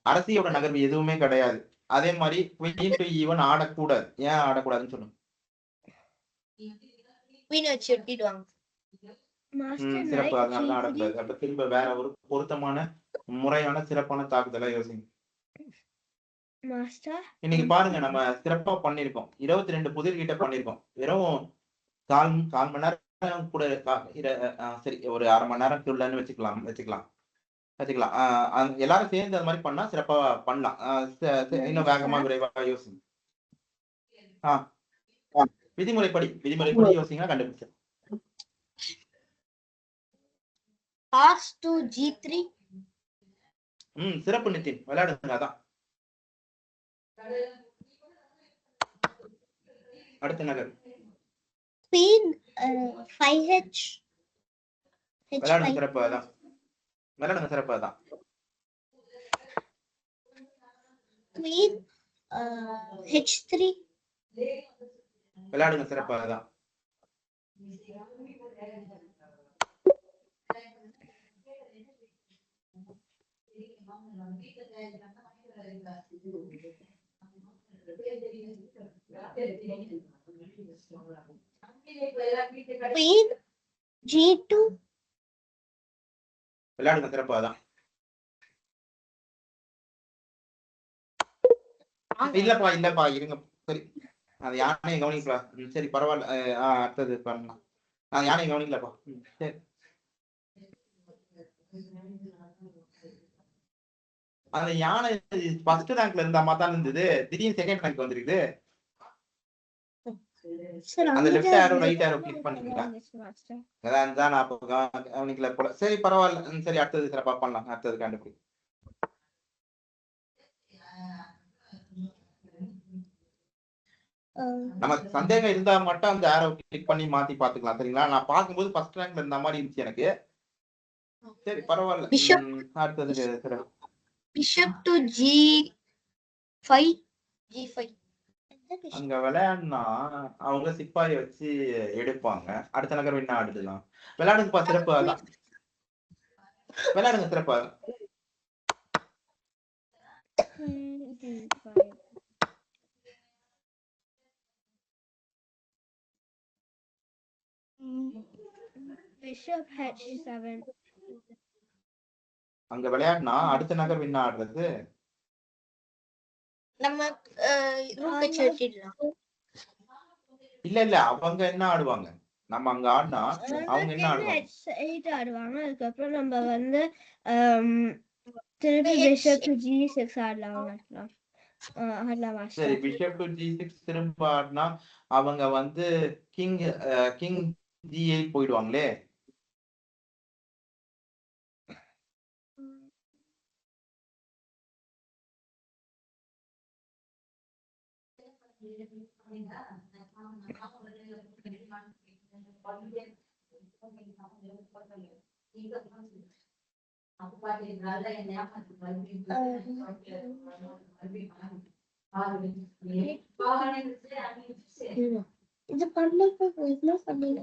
அரசியோட நகர்வு எதுவுமே கிடையாது. அதே மாதிரி குயின் டு E1 ஆடக்கூடாது. ஏன் ஆடக்கூடாதுன்னு சொல்லுங்க. சிறப்பு. அதனாலதான் ஆடக்கூடாது. அப்ப திரும்ப வேற ஒரு பொருத்தமான முறையான சிறப்பான தாக்குதலா யோசிங்க. மாஸ்டர் இன்னைக்கு பாருங்க நம்ம சிறப்பா பண்ணிருக்கோம். 22 புதிர் கிட்ட பண்ணிருக்கோம். வெறும் கால் மணி நேரம் கூட சரி ஒரு அரை மணி நேரத்துள்ளன்னு வச்சுக்கலாம். எல்லாரும் சேர்ந்து அது மாதிரி பண்ணா சிறப்பா பண்ணலாம். இன்னும் வேகமா விரைவா யோசிங்க. விதிமுறைப்படி யோசிங்கன்னா கண்டுபிடிச்சு. R2 G3. சிறப்பு நிதின் விளையாடுங்க. அதான் அடுத்த நகர் Queen 5H. விளையாடுங்க சிறப்பு. அதான் விளையாடுங்க சிறப்பு. அதான் Queen H3. விளையாடுங்க சிறப்பு. அதான் Queen G2. விளையாடுங்க சிறப்பு. அதான் இல்லப்பா இருங்க. சரி அது யானையை கவனிக்கலாம். சரி பரவாயில்ல. அடுத்தது பண்ணலாம். யானையை கவனிக்கலப்பா. சரி அந்த யானை ஃபர்ஸ்ட் ரேங்க்ல இருந்த மாதிரி தான் இருந்தது. திடீர்னு செகண்ட் ரேங்க் வந்துருக்குது. அந்த left arrow right arrow click பண்ணீங்களா? அதான் நான் அப்போ கவனிக்கல போல. சரி பரவாயில்ல. சரி அடுத்தது சிறப்பா பண்ணலாம். அடுத்தது கண்டுபிடி. நமக்கு சந்தேகம் இருந்தா மட்டும் அந்த ஆரோ கிளிக் பண்ணி மாத்தி பாத்துக்கலாம். சரிங்களா? நான் பார்க்கும்போது ஃபர்ஸ்ட் ரேங்க்ல இருந்த மாதிரி இருந்துச்சு எனக்கு. சரி பரவாயில்ல. அடுத்தது Bishop to G5. அங்க விளையாடுனா அவங்க சிப்பாயை வச்சு எடுப்பாங்க. அடுத்த நகர் என்ன ஆடுதுலாம். விளையாடுங்கப்பா சிறப்பு. அதான் விளையாடுங்க சிறப்பு. Bishop H7. அங்க விளையாடுனா அடுத்த நகர் என்ன ஆடுறது. நம்ம ரூக் வச்சு வெட்டிடலாம். இல்ல அவங்க என்ன ஆடுவாங்க. நம்ம அங்க ஆடினா அவங்க என்ன ஆடுவாங்க. H8 ஆடுவாங்க. அதுக்கப்புறம் நம்ம வந்து திருப்பி Bishop to G6 ஆடலாம். சரி பிஷப் டு G6 திரும்ப ஆடினா அவங்க வந்து கிங் G8 போயிடுவாங்களே. இது பண்ணப்போ என்ன பண்ணீங்க?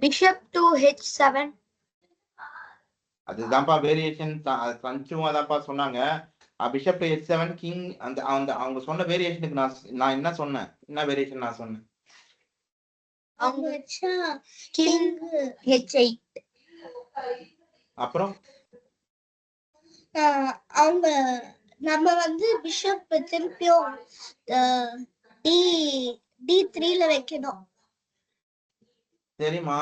Bishop to H7. அதுதான்ப்பா வேரியேஷன். சஞ்சுவும் அதான்ப்பா சொன்னாங்க. Bishop to H7 king. அந்த அவங்க சொன்ன வேரியேஷனுக்கு நான் என்ன சொன்னேன். என்ன வேரியேஷன் நான் சொன்னேன். அவங்க வச்சா கிங் H8. அப்புறம் அவங்க நம்ம வந்து பிஷப் திருப்பியும் D3ல வைக்கணும். சரிம்மா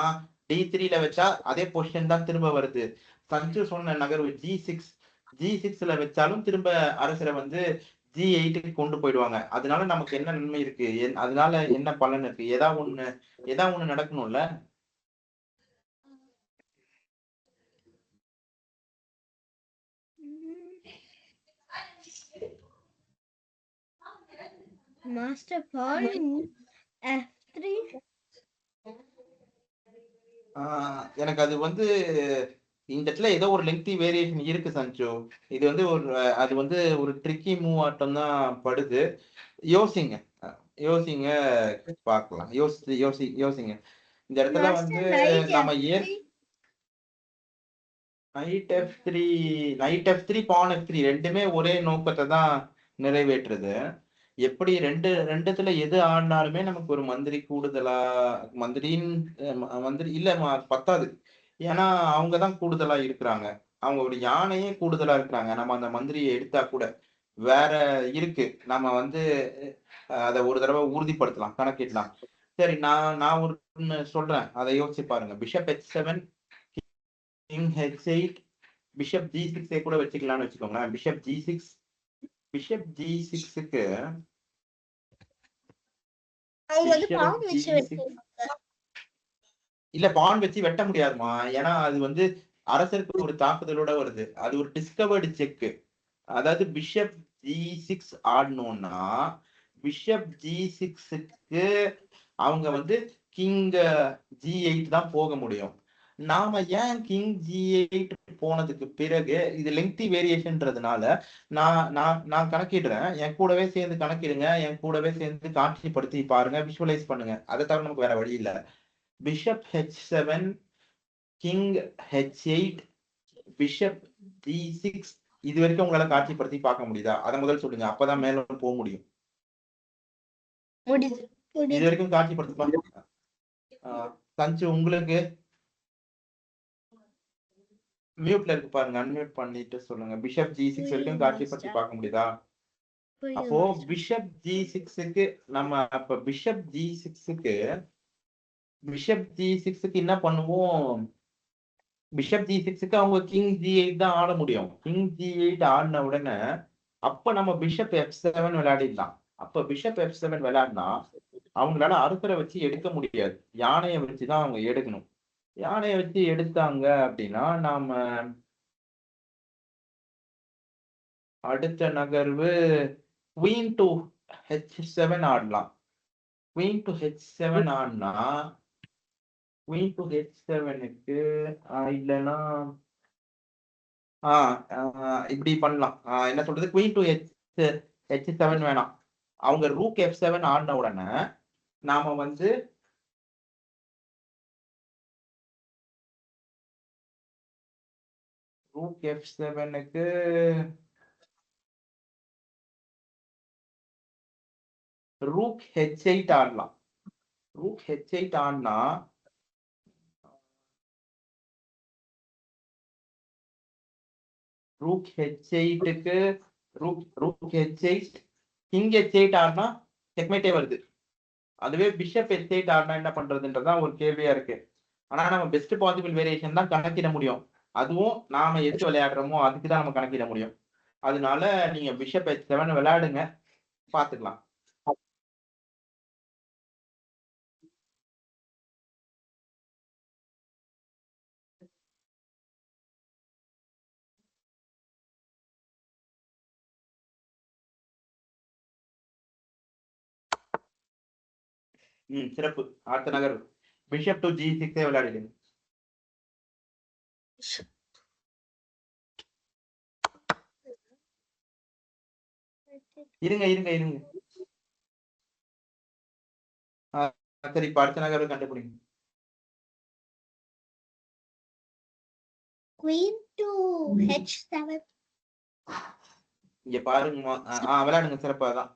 D3ல வச்சா அதே பொசிஷன் தான் திரும்ப வருது. சஞ்சு சொன்ன நகர்வு G6ல வச்சாலும் திரும்ப அரசரை வந்து G8க்கு கொண்டு போயிடுவாங்க. அதனால நமக்கு என்ன நன்மை இருக்கு. அதனால என்ன பலன் இருக்கு. ஏதா ஒண்ணு நடக்கணும்ல. Master point F3. எனக்கு அது வந்து இந்த இடத்துல ஏதோ ஒரு லெங்தி வேரியேஷன் இருக்கு சஞ்சு. இது வந்து அது வந்து ஒரு ட்ரிக்கி மூவ் ஆட்டம் தான் படுது. யோசிங்க யோசிங்க பார்க்கலாம். யோசிங்க. இந்த இடத்துல வந்து நம்ம நைட் F3 பான் F3 ரெண்டுமே ஒரே நோக்கத்தை தான் நிறைவேற்றுது. எப்படி ரெண்டுத்துல எது ஆடினாலுமே நமக்கு ஒரு மந்திரி கூடுதலா மந்திரி இல்ல பத்தாது. ஏன்னா அவங்கதான் கூடுதலா இருக்கிறாங்க. அவங்க ஒரு யானையே கூடுதலா இருக்கிறாங்க. நம்ம அந்த மந்திரியை எடுத்தா கூட வேற இருக்கு. நம்ம வந்து அதை ஒரு தடவை உறுதிப்படுத்தலாம், கணக்கிடலாம். சரி, நான் ஒன்னு சொல்றேன், அதை யோசிச்சு பாருங்க. Bishop H7, king H8, bishop G6 கூட வச்சுக்கலாம்னு வச்சுக்கோங்களேன். பிஷப் G6க்கு இல்ல, பான் வச்சு வெட்ட முடியாதுமா. ஏன்னா அது வந்து அரசருக்கு ஒரு தாக்குதலோட வருது. அது ஒரு டிஸ்கவர்டு செக். அதாவது பிஷப் G6 ஆடணும்னா பிஷப் G6க்கு அவங்க வந்து கிங் G8 தான் போக முடியும். நாம ஏன் கிங் G8 போனதுக்கு பிறகு இது லெங்தி வேரியேஷன்றதுனால நான் கணக்கிடுறேன். என் கூடவே சேர்ந்து கணக்கிடுங்க. என் கூடவே சேர்ந்து காட்சிப்படுத்தி பாருங்க, விஷுவலைஸ் பண்ணுங்க. அதை தவிர நமக்கு வேற வழி இல்லை. Bishop H7, king H8, bishop G6 இது வரைக்கும் உங்களால காட்சிப்படுத்தி பார்க்க முடியுதா? அதை முதல் சொல்லுங்க. அப்பதான் மேல போக முடியும். இது வரைக்கும் காட்சிப்படுத்தி பாருங்க. சஞ்சு உங்களுக்கு மியூட்ல இருக்கு பாருங்க, அன்மியூட் பண்ணிட்டு சொல்லுங்க. பிஷப் G6 வரைக்கும் காட்சிப்படுத்தி பார்க்க முடியுதா? அப்போ பிஷப் G6க்கு நம்ம அப்ப பிஷப் G6க்கு என்ன பண்ணுவோம்? பிஷப் G6க்கு அவங்க கிங் G8 தான் ஆட முடியும். கிங் G8 ஆடின உடனே அப்ப நம்ம பிஷப் F7 விளையாடிடலாம். அப்ப பிஷப் F7 விளையாடினா அவங்களால அரசரை வச்சு எடுக்க முடியாது. யானையை வச்சுதான் அவங்க எடுக்கணும். யானையை வச்சு எடுத்தாங்க அப்படின்னா நாம அடுத்த நகர்வு குவீன் டு H7 ஆடலாம். குவீன் டு H7 ஆடினா குவீன் டு H7க்கு இல்லைன்னா இப்படி பண்ணலாம். என்ன சொல்றது, குவீன் டு H7 வேணாம். அவங்க ரூக் F7 ஆடின உடனே நாம வந்து ரூக் F7க்கு ரூக் H8 ஆடலாம். ரூக் H8 ஆடினா rook H8க்கு rook H8 king H8 ஆடினா செக்மேட்டே வருது. அதுவே பிஷப் H8 ஆடினா என்ன பண்றதுன்றதான் ஒரு கேள்வியா இருக்கு. ஆனா நம்ம பெஸ்ட் பாசிபிள் வேரியேஷன் தான் கணக்கிட முடியும். அதுவும் நாம எது விளையாடுறோமோ அதுக்கு தான் நம்ம கணக்கிட முடியும். அதனால நீங்க பிஷப் H7 விளையாடுங்க, பாத்துக்கலாம். சிறப்பு. அடுத்த நகர் பிஷப் டு G6 விளையாடிடுங்க. இருங்க சரி, இப்ப அடுத்த நகர்வு கண்டுபிடிங்க. Queen to H7. இங்க பாருங்க, விளையாடுங்க. சிறப்பா தான்.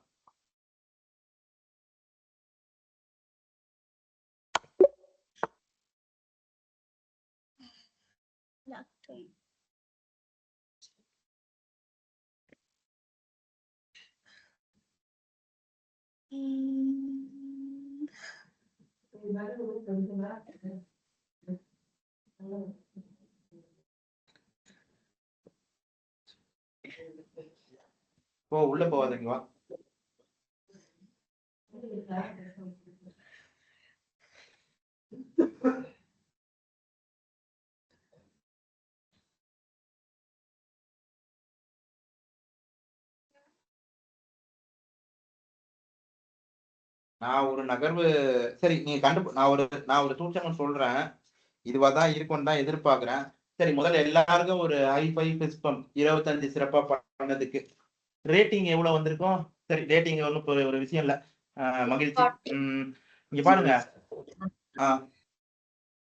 உள்ள போவாதீங்க, வா. நான் ஒரு நகர்வு சரி நீங்க நான் ஒரு சூட்சமம் சொல்றேன். இதுவாதான் இருக்கும்னு தான் எதிர்பார்க்கிறேன். சரி, முதல்ல எல்லாருக்கும் ஒரு ஹை-ஃபை பிஸ்பம் 25 சிறப்பா பண்ணதுக்கு ரேட்டிங் எவ்வளவு வந்திருக்கும்? சரி, ரேட்டிங் ஒன்றும் ஒரு விஷயம் இல்ல. மகிழ்ச்சி. இங்க பாருங்க.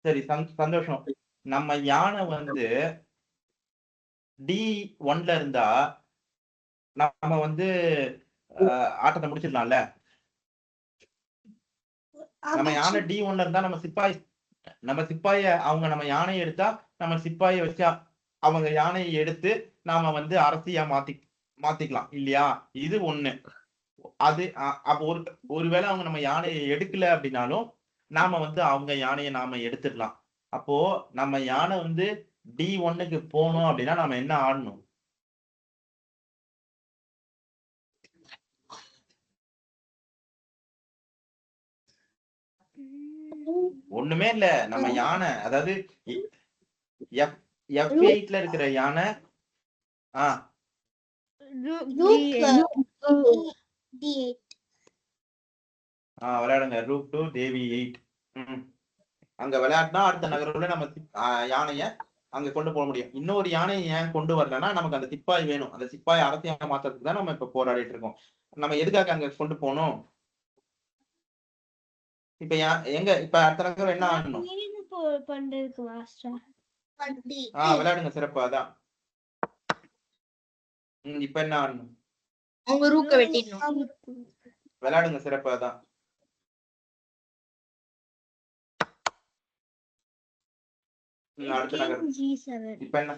சரி, சந்தோஷம். நம்ம யானை வந்து D1ல இருந்தா நம்ம வந்து ஆட்டத்தை முடிச்சிடலாம்ல. நம்ம யானை D1ல இருந்தா நம்ம சிப்பாய அவங்க நம்ம யானையை எடுத்தா நம்ம சிப்பாயை வச்சு அவங்க யானையை எடுத்து நாம வந்து அரசியா மாத்திக்கலாம் இல்லையா? இது ஒண்ணு. அது அப்ப ஒருவேளை அவங்க நம்ம யானையை எடுக்கல அப்படின்னாலும் நாம வந்து அவங்க யானையை நாம எடுத்துடலாம். அப்போ நம்ம யானை வந்து D1க்கு போகணும் அப்படின்னா நாம என்ன ஆடணும்? ஒண்ணுமே இல்ல. நம்ம யானை அதாவது F8ல இருக்கிற யானை விளையாடுங்க. ரூக் 2 தேவி 8. அங்க விளையாடினா அடுத்த நகர்வுல நம்ம யானைய அங்க கொண்டு போக முடியும். இன்னொரு யானையை ஏன் கொண்டு வரலன்னா நமக்கு அந்த சிப்பாய் வேணும். அந்த சிப்பாய் அரசியா மாத்துறதுக்கு தான் நம்ம இப்ப போராடிட்டு இருக்கோம். நம்ம எதுக்காக அங்க கொண்டு போகணும்? இப்ப எங்க இப்ப அடுத்த நகரம் என்ன ஆகணும்? விளையாடுங்க சிறப்பா. அதான் இப்ப என்ன ஆகணும்? அவங்க ரூக்க வெட்டிடணும். விளையாடுங்க சிறப்பா. தான் அடுத்த நகரம் இப்ப என்ன?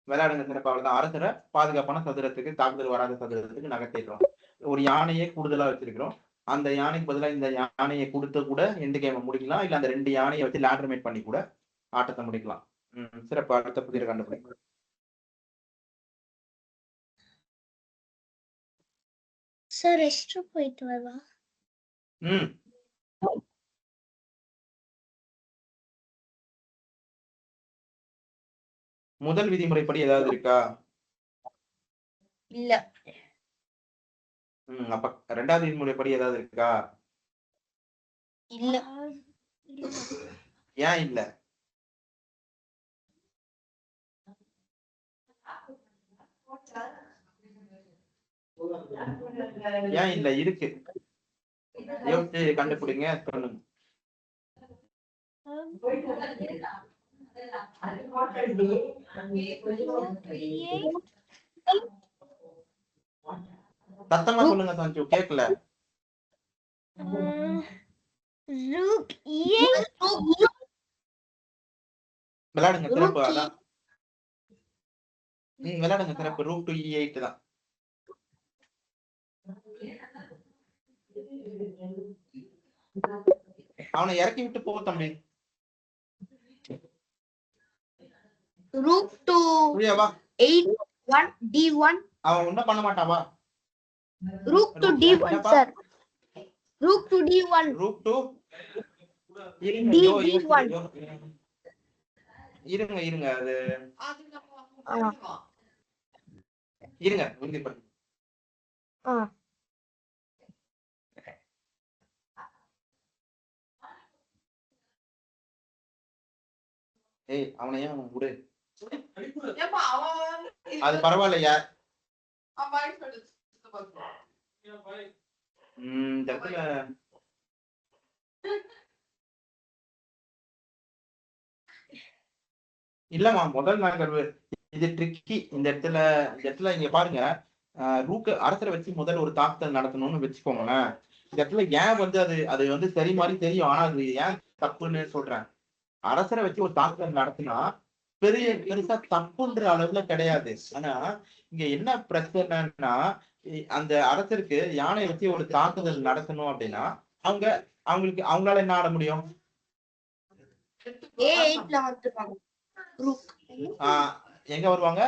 விளையாடுங்க சிறப்பா. அவ்வளவுதான். அரசரை பாதுகாப்பான சதுரத்துக்கு, தாக்குதல் வராத சதுரத்துக்கு நகர்த்திடுறோம். ஒரு யானையே கூடுதலா வச்சிருக்கிறோம். அந்த யானைக்கு பதிலா இந்த யானையை கொடுத்து கூட எந்த கேமை முடிக்கலாம். இல்ல அந்த 2 யானையை வச்சு லேண்டர்மேட் பண்ணி கூட ஆட்டத்தை முடிக்கலாம். சிறப்பு. அடுத்த புதிய கண்டுபிடிக்கும். சார் ரெஸ்ட் போயிட்டு வரவா? முதல் விதிமுறைப்படி ஏதாவது இருக்கா? இல்ல. அப்ப 2வது விதிமுறைப்படி ஏதாவது இருக்கா? இல்ல. ஏன் இல்ல? ஏன் இல்ல? இருக்கு. யோசிச்சு கண்டுபிடிங்க, சொல்லுங்க. சத்தமா சொல்லுங்க சஞ்சு, கேக்கல. விளையாடுங்க சிறப்பு. அதான் விளையாடுங்க சிறப்பு. ரூக் 2 E8 தான். அவனை இறக்கி விட்டு போ தம்பி. Rook 2 8 1 D1. அவன் ஒண்ணும் பண்ண மாட்டான். வா. Rook 2 D1 sir. Rook 2 D1. Rook 2 இருங்க அது இருங்க உறுதி பண்ணு. ஏய் அவனையே விடு. அது பரவாயில்லையா? இந்த இடத்துல இல்லம்மா, முதல் நகர்வு இது ட்ரிக்கி. இந்த இடத்துல இங்க பாருங்க. ரூக்க அரசரை வச்சு முதல் ஒரு தாக்குதல் நடத்தணும்னு வச்சுக்கோங்களேன். இந்த இடத்துல ஏன் வந்து அது வந்து சரி மாதிரி தெரியும். ஆனா அது ஏன் தப்புன்னு சொல்றேன். அரசரை வச்சு ஒரு தாக்குதல் நடத்தினா பெருசா தப்புன்ற அளவுல கிடையாது. ஆனா இங்க என்ன பிரச்சனைன்னா, அந்த அரசருக்கு யானை வச்சு ஒரு தாக்குதல் நடத்தணும் அப்படின்னா அவங்களால என்ன ஆட முடியும்? எங்க வருவாங்க?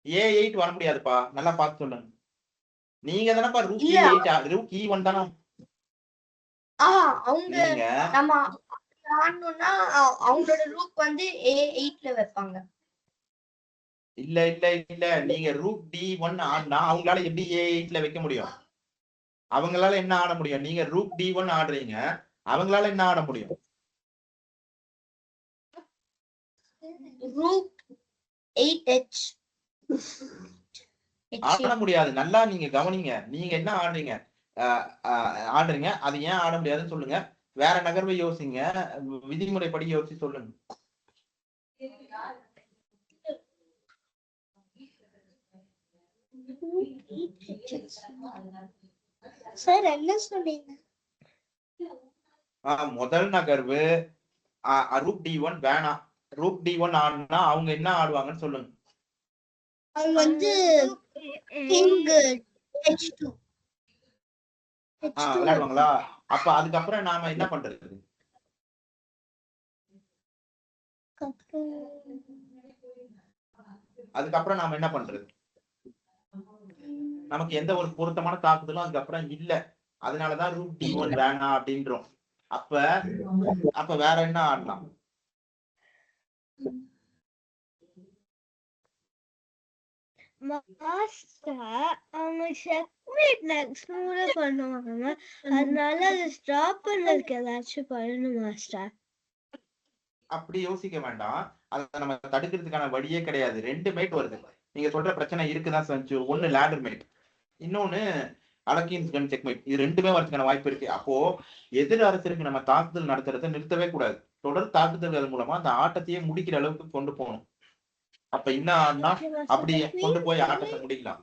A8 வர முடியாதுப்பா. நல்லா பார்த்து சொல்லுங்க. நீங்க தானப்பா ரூக் E8 ரூக் E1 தானா? அவங்க நம்ம ஆடணும்னா அவங்களோட ரூக் வந்து A8ல வைப்பாங்க. இல்ல நீங்க ரூக் D1 ஆடினா அவங்களால எப்படி A8ல வைக்க முடியும்? அவங்களால என்ன ஆட முடியும்? நீங்க ரூக் D1 ஆடுறீங்க, அவங்களால என்ன ஆட முடியும்? rook 8h. ஆட முடியாது. நல்லா நீங்க கவனிங்க. நீங்க என்ன ஆடுறீங்க ஆடுறீங்க, அது ஏன் ஆட முடியாதுன்னு சொல்லுங்க. வேற நகர்வை யோசிங்க, விதிமுறைப்படி யோசிச்சு சொல்லுங்க. சார் என்ன சொன்னீங்க? முதல் நகர்வு ரூக் D1 வேணாம். ரூக் D1 ஆடுனா அவங்க என்ன ஆடுவாங்கன்னு சொல்லுங்க. அவங்க வந்து கிங் H2 விளையாடுவாங்களா? அப்ப அதுக்கப்புறம் நாம என்ன பண்றது? அதுக்கப்புறம் நாம என்ன பண்றது? நமக்கு எந்த ஒரு பொருத்தமான தாக்குதலும் அதுக்கப்புறம் இல்ல. அதனாலதான் ரூட் D1 வேணாம் அப்படின்றோம். அப்ப வேற என்ன ஆடலாம்? அவங்க செக்மேட் நெக்ஸ்ட் மூவ்ல பண்ணுவாங்க, அதனால அது ஸ்டாப் பண்ணதுக்கு ஏதாச்சும் பண்ணணும் மாஸ்டர். அப்படி யோசிக்க வேண்டாம். அதை நம்ம தடுக்கிறதுக்கான வழியே கிடையாது. 2 மேட் வருது. நீங்க சொல்ற பிரச்சனை இருக்குதான் சஞ்சு. ஒண்ணு லேடர் மேட், இன்னொன்னு அலக்கின்ஸ் கன் செக்மேட். இது 2மே வரதுக்கான வாய்ப்பு இருக்கு. அப்போ எதிர் அரசருக்கு நம்ம தாக்குதல் நடத்துறதை நிறுத்தவே கூடாது. தொடர் தாக்குதல்கள் மூலமா அந்த ஆட்டத்தையே முடிக்கிற அளவுக்கு கொண்டு போகணும். அப்ப என்ன ஆனா அப்படி கொண்டு போய் ஆட்டத்தை முடிக்கலாம்.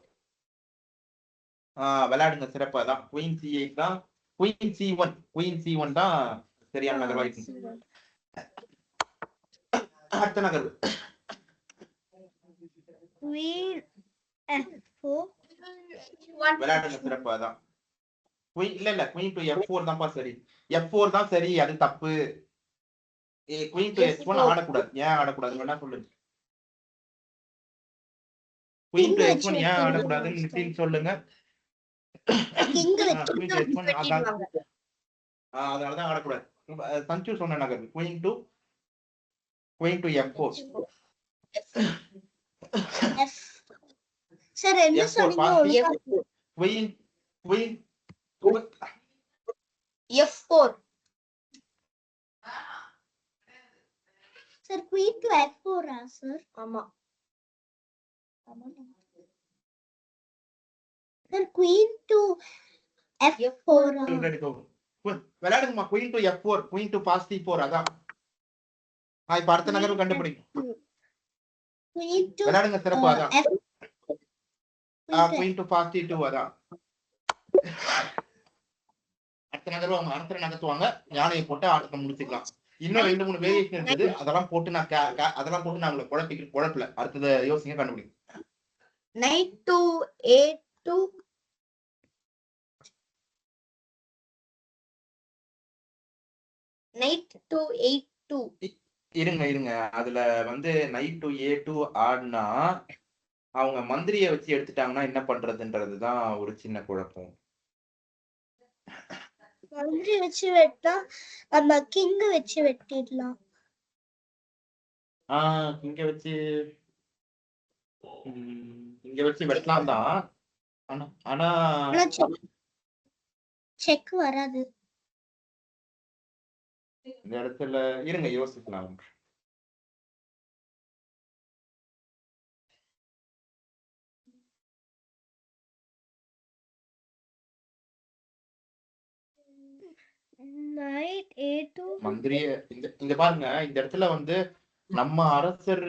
விளையாடுங்க, சிறப்பா தான். குயின் C8 தான், குயின் C1 தான் சரியான நகர்வாய்ப்பு. அடுத்த நகர்வு குயின் F4. விளையாடுங்க, சிறப்பா தான். இல்ல குயின் டு F4 தான்ப்பா சரி. F4 தான் சரி, அது தப்பு. Queen to H1 ஆடக்கூடாது. ஏன் ஆடக்கூடாது வேணா சொல்லுங்க. குயின் டு H1 ஏன் ஆடக்கூடாதுன்னு சொல்லுங்க. அதனாலதான் ஆடக்கூடாது. சஞ்சு சொன்ன நகர் குயின் டு F4. சார் என்ன சொன்னீங்க? Queen F4. Sir queen to F4 சார்? ஆமா. சார் குயின் டு F4 விளையாடுங்கம்மா. Queen to F4, queen to pass D4. அதான் இப்ப அடுத்த நகர்வு கண்டுபிடிக்கும். விளையாடுங்க, சிறப்பா அதான். Queen to pass D2. அதான் அடுத்த நகர்வு. அவங்க அடுத்த நகர்த்துவாங்க, யானையை போட்டு ஆட்டத்தை முடிச்சுக்கலாம். இன்னும் 2-3 வேரியேஷன் இருக்குது. அதெல்லாம் போட்டு நான் உங்களை குழப்பல. அடுத்தது யோசிங்க, கண்டுபிடிக்கும். Knight to A2. Knight to A2. இருங்க. அதுல வந்து நைட் டு A2 ஆடினா அவங்க மந்திரியை வச்சு எடுத்துட்டாங்கன்னா என்ன பண்றதுன்றதுதான் ஒரு சின்ன குழப்பம். மந்திரி வச்சு வெட்டா நம்ம கிங் வச்சு வெட்டிடலாம். இங்க வச்சு வெட்டலாம் தான். ஆனா செக் வராது இந்த இடத்துல. இருங்க, யோசிக்கலாம். மந்திரிய இங்க பாருங்க. இந்த இடத்துல வந்து நம்ம அரசர்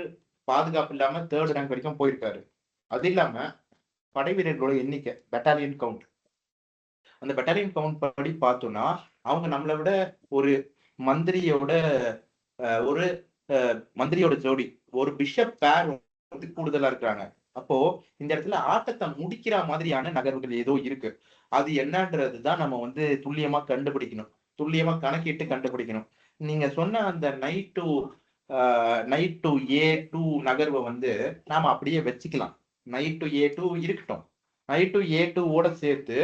பாதுகாப்பு இல்லாம 3rd ரேங்க் வரைக்கும் போயிருக்காரு. அது இல்லாம படை வீரர்களோட எண்ணிக்கை, பெட்டாலியன் கவுண்ட், அந்த பெட்டாலியன் கவுண்ட் படி பார்த்தோம்னா அவங்க நம்மளை விட ஒரு மந்திரியோட ஜோடி, ஒரு பிஷப் பேர் வந்து கூடுதலா இருக்கிறாங்க. அப்போ இந்த இடத்துல ஆட்டத்தை முடிக்கிற மாதிரியான நகர்வுகள் ஏதோ இருக்கு. அது என்னன்றதுதான் நம்ம வந்து துல்லியமா கணக்கிட்டு கண்டுபிடிக்கணும். நீங்க சொன்ன அந்த நைட் டு A2 நகர்வை வந்து நாம அப்படியே வச்சுக்கலாம். நைட் டு A2 இருக்கட்டும். நைட் டு A2 ஓட சேர்த்து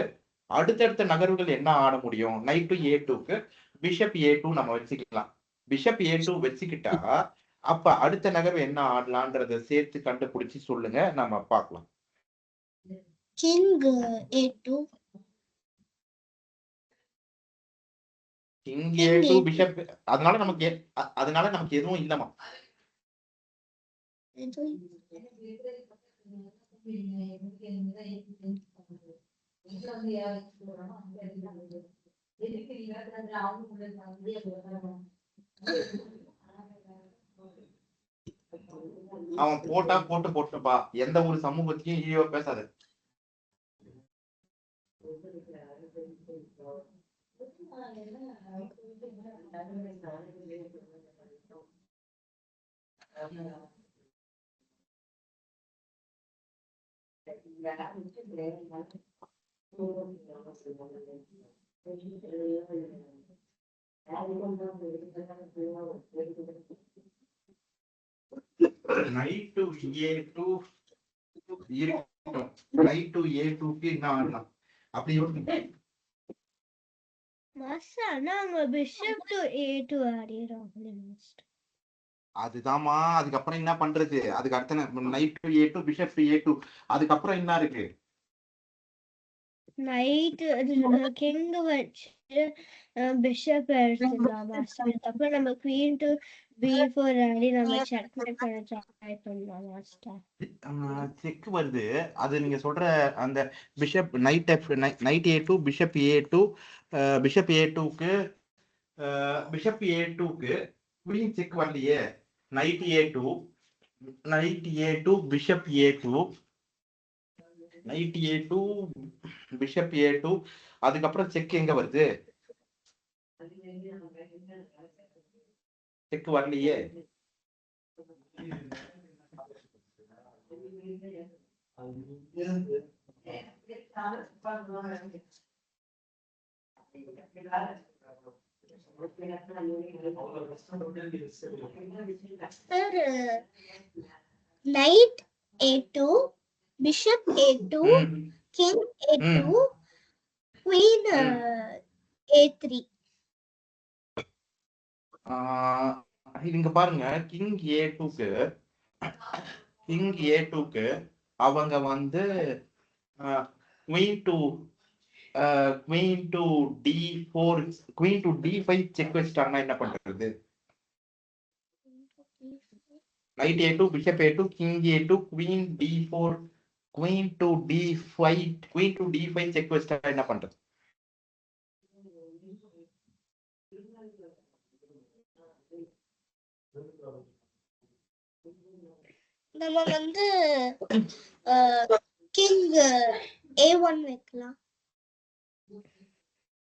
அடுத்தடுத்த நகர்வுகள் என்ன ஆட முடியும்? நைட் டு A2க்கு பிஷப் A2 நம்ம வச்சுக்கலாம். பிஷப் A2 வச்சுக்கிட்டா அப்ப அடுத்த நகர்வு என்ன ஆடலான்றத சேர்த்து கண்டுபிடிச்சு சொல்லுங்க, நம்ம பார்க்கலாம். King A2. King A2 bishop. அதனால நமக்கு எதுவும் இல்லமா. அவன் போட்டா போட்டுப்பா, எந்த ஒரு சமூகத்தையும் இழிவா பேசாத. நைட் டு A2 இருக்கட்டும். நைட் டு A2க்கு என்ன ஆடலாம் அப்படி யோசிங்க. மாஸ்டர் நாங்க பிஷப் டு A2 ஆடிறோம் மாஸ்டர். அதுதான்மா, அதுக்கப்புறம் என்ன பண்றது? அதுக்கு அடுத்த night to A2 bishop to A2 அதுக்கப்புறம் என்ன இருக்கு? நைட் கிங் வச்சு பிஷப் எடுத்துடலாம் மாஸ்டர். அதுக்கப்புறம் நம்ம குவீன் டு B4 ஆடி நம்ம செக்மேட் பண்ண ட்ரை பண்ணலாம் மாஸ்டர். செக் வருது. அது நீங்க சொல்ற அந்த bishop knight A2 bishop A2 bishop A2க்கு பிஷப் A2க்கு குவீன் செக் வரலையே. Knight A2 bishop A2 knight A2 bishop A2 அதுக்கப்புறம் செக் எங்க வருது? செக் வரலையே. Knight A2 bishop A2 king A2 queen A3. இங்க பாருங்க, கிங் A2க்கு அவங்க வந்து queen to D4 queen to D5 check வச்சிட்டாங்கன்னா என்ன பண்றது? Knight A2 bishop A2 king A2 queen D4 queen to D5 check வச்சிட்டா என்ன பண்றது? நம்ம வந்து கிங் A1 வைக்கலாம்.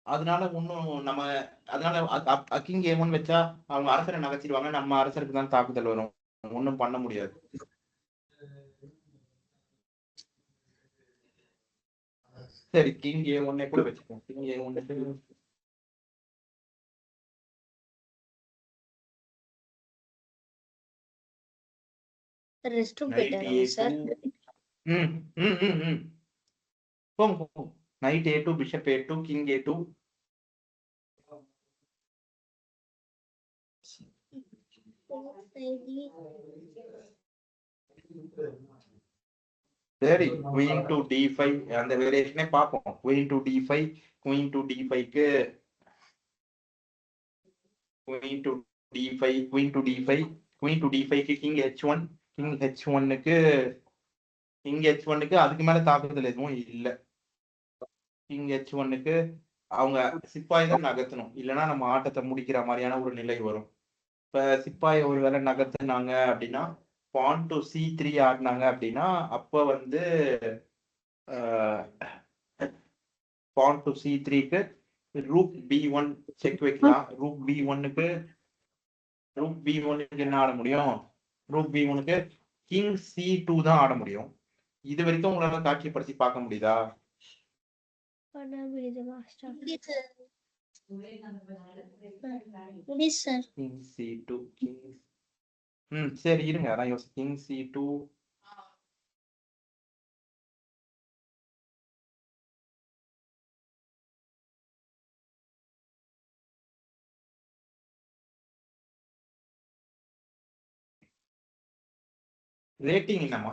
அதனால ஒன்னும் நம்ம அதனால கிங் A1 வச்சா அவங்க அரசரை நகர்த்திடுவாங்க. நம்ம அரசருக்கு தான் தாக்குதல் வரும். ஒன்னும் பண்ண முடியாது. சரி, கிங் A1 கூட வச்சுக்கோங்க. கிங் A1 ரெஸ்ட் ரூம் போயிட்டாங்க சார். போங்க. Knight A2 bishop A2 king A2 சரி, குவீன் டு D5 அந்த வேரியேஷனே பார்ப்போம். Queen to D5 queen to D5க்கு குவீன் டு D5க்கு கிங் H1 கிங் H1க்கு அதுக்கு மேல தாக்குதல் எதுவும் இல்ல. கிங் H1க்கு அவங்க சிப்பாய் தான் நகர்த்தணும், இல்லைன்னா நம்ம ஆட்டத்தை முடிக்கிற மாதிரியான ஒரு நிலை வரும். இப்ப சிப்பாயை ஒருவேளை நகர்த்தினாங்க அப்படின்னா, பான் டு C3 ஆடினாங்க அப்படின்னா, அப்ப வந்து பான் டு C3க்கு ரூக் B1 செக் வைக்கலாம். ரூக் B1க்கு என்ன ஆட முடியும்? ரூக் B1க்கு கிங் C2 தான் ஆட முடியும். இது வரைக்கும் உங்களால காட்சிப்படுத்தி பார்க்க முடியுதா? கிங் C2 சரி இருங்க, அதான் யோசி. கிங் C2 ரேட்டிங் என்னமா?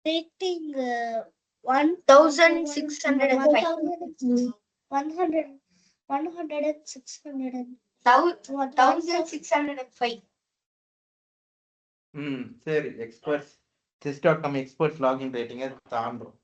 ரேட்டிங் 1605. சரி எக்ஸ்பர்ட்ஸ் chess.com எக்ஸ்பர்ட்ஸ் லாகின் ரேட்டிங்கை தாண்டும்.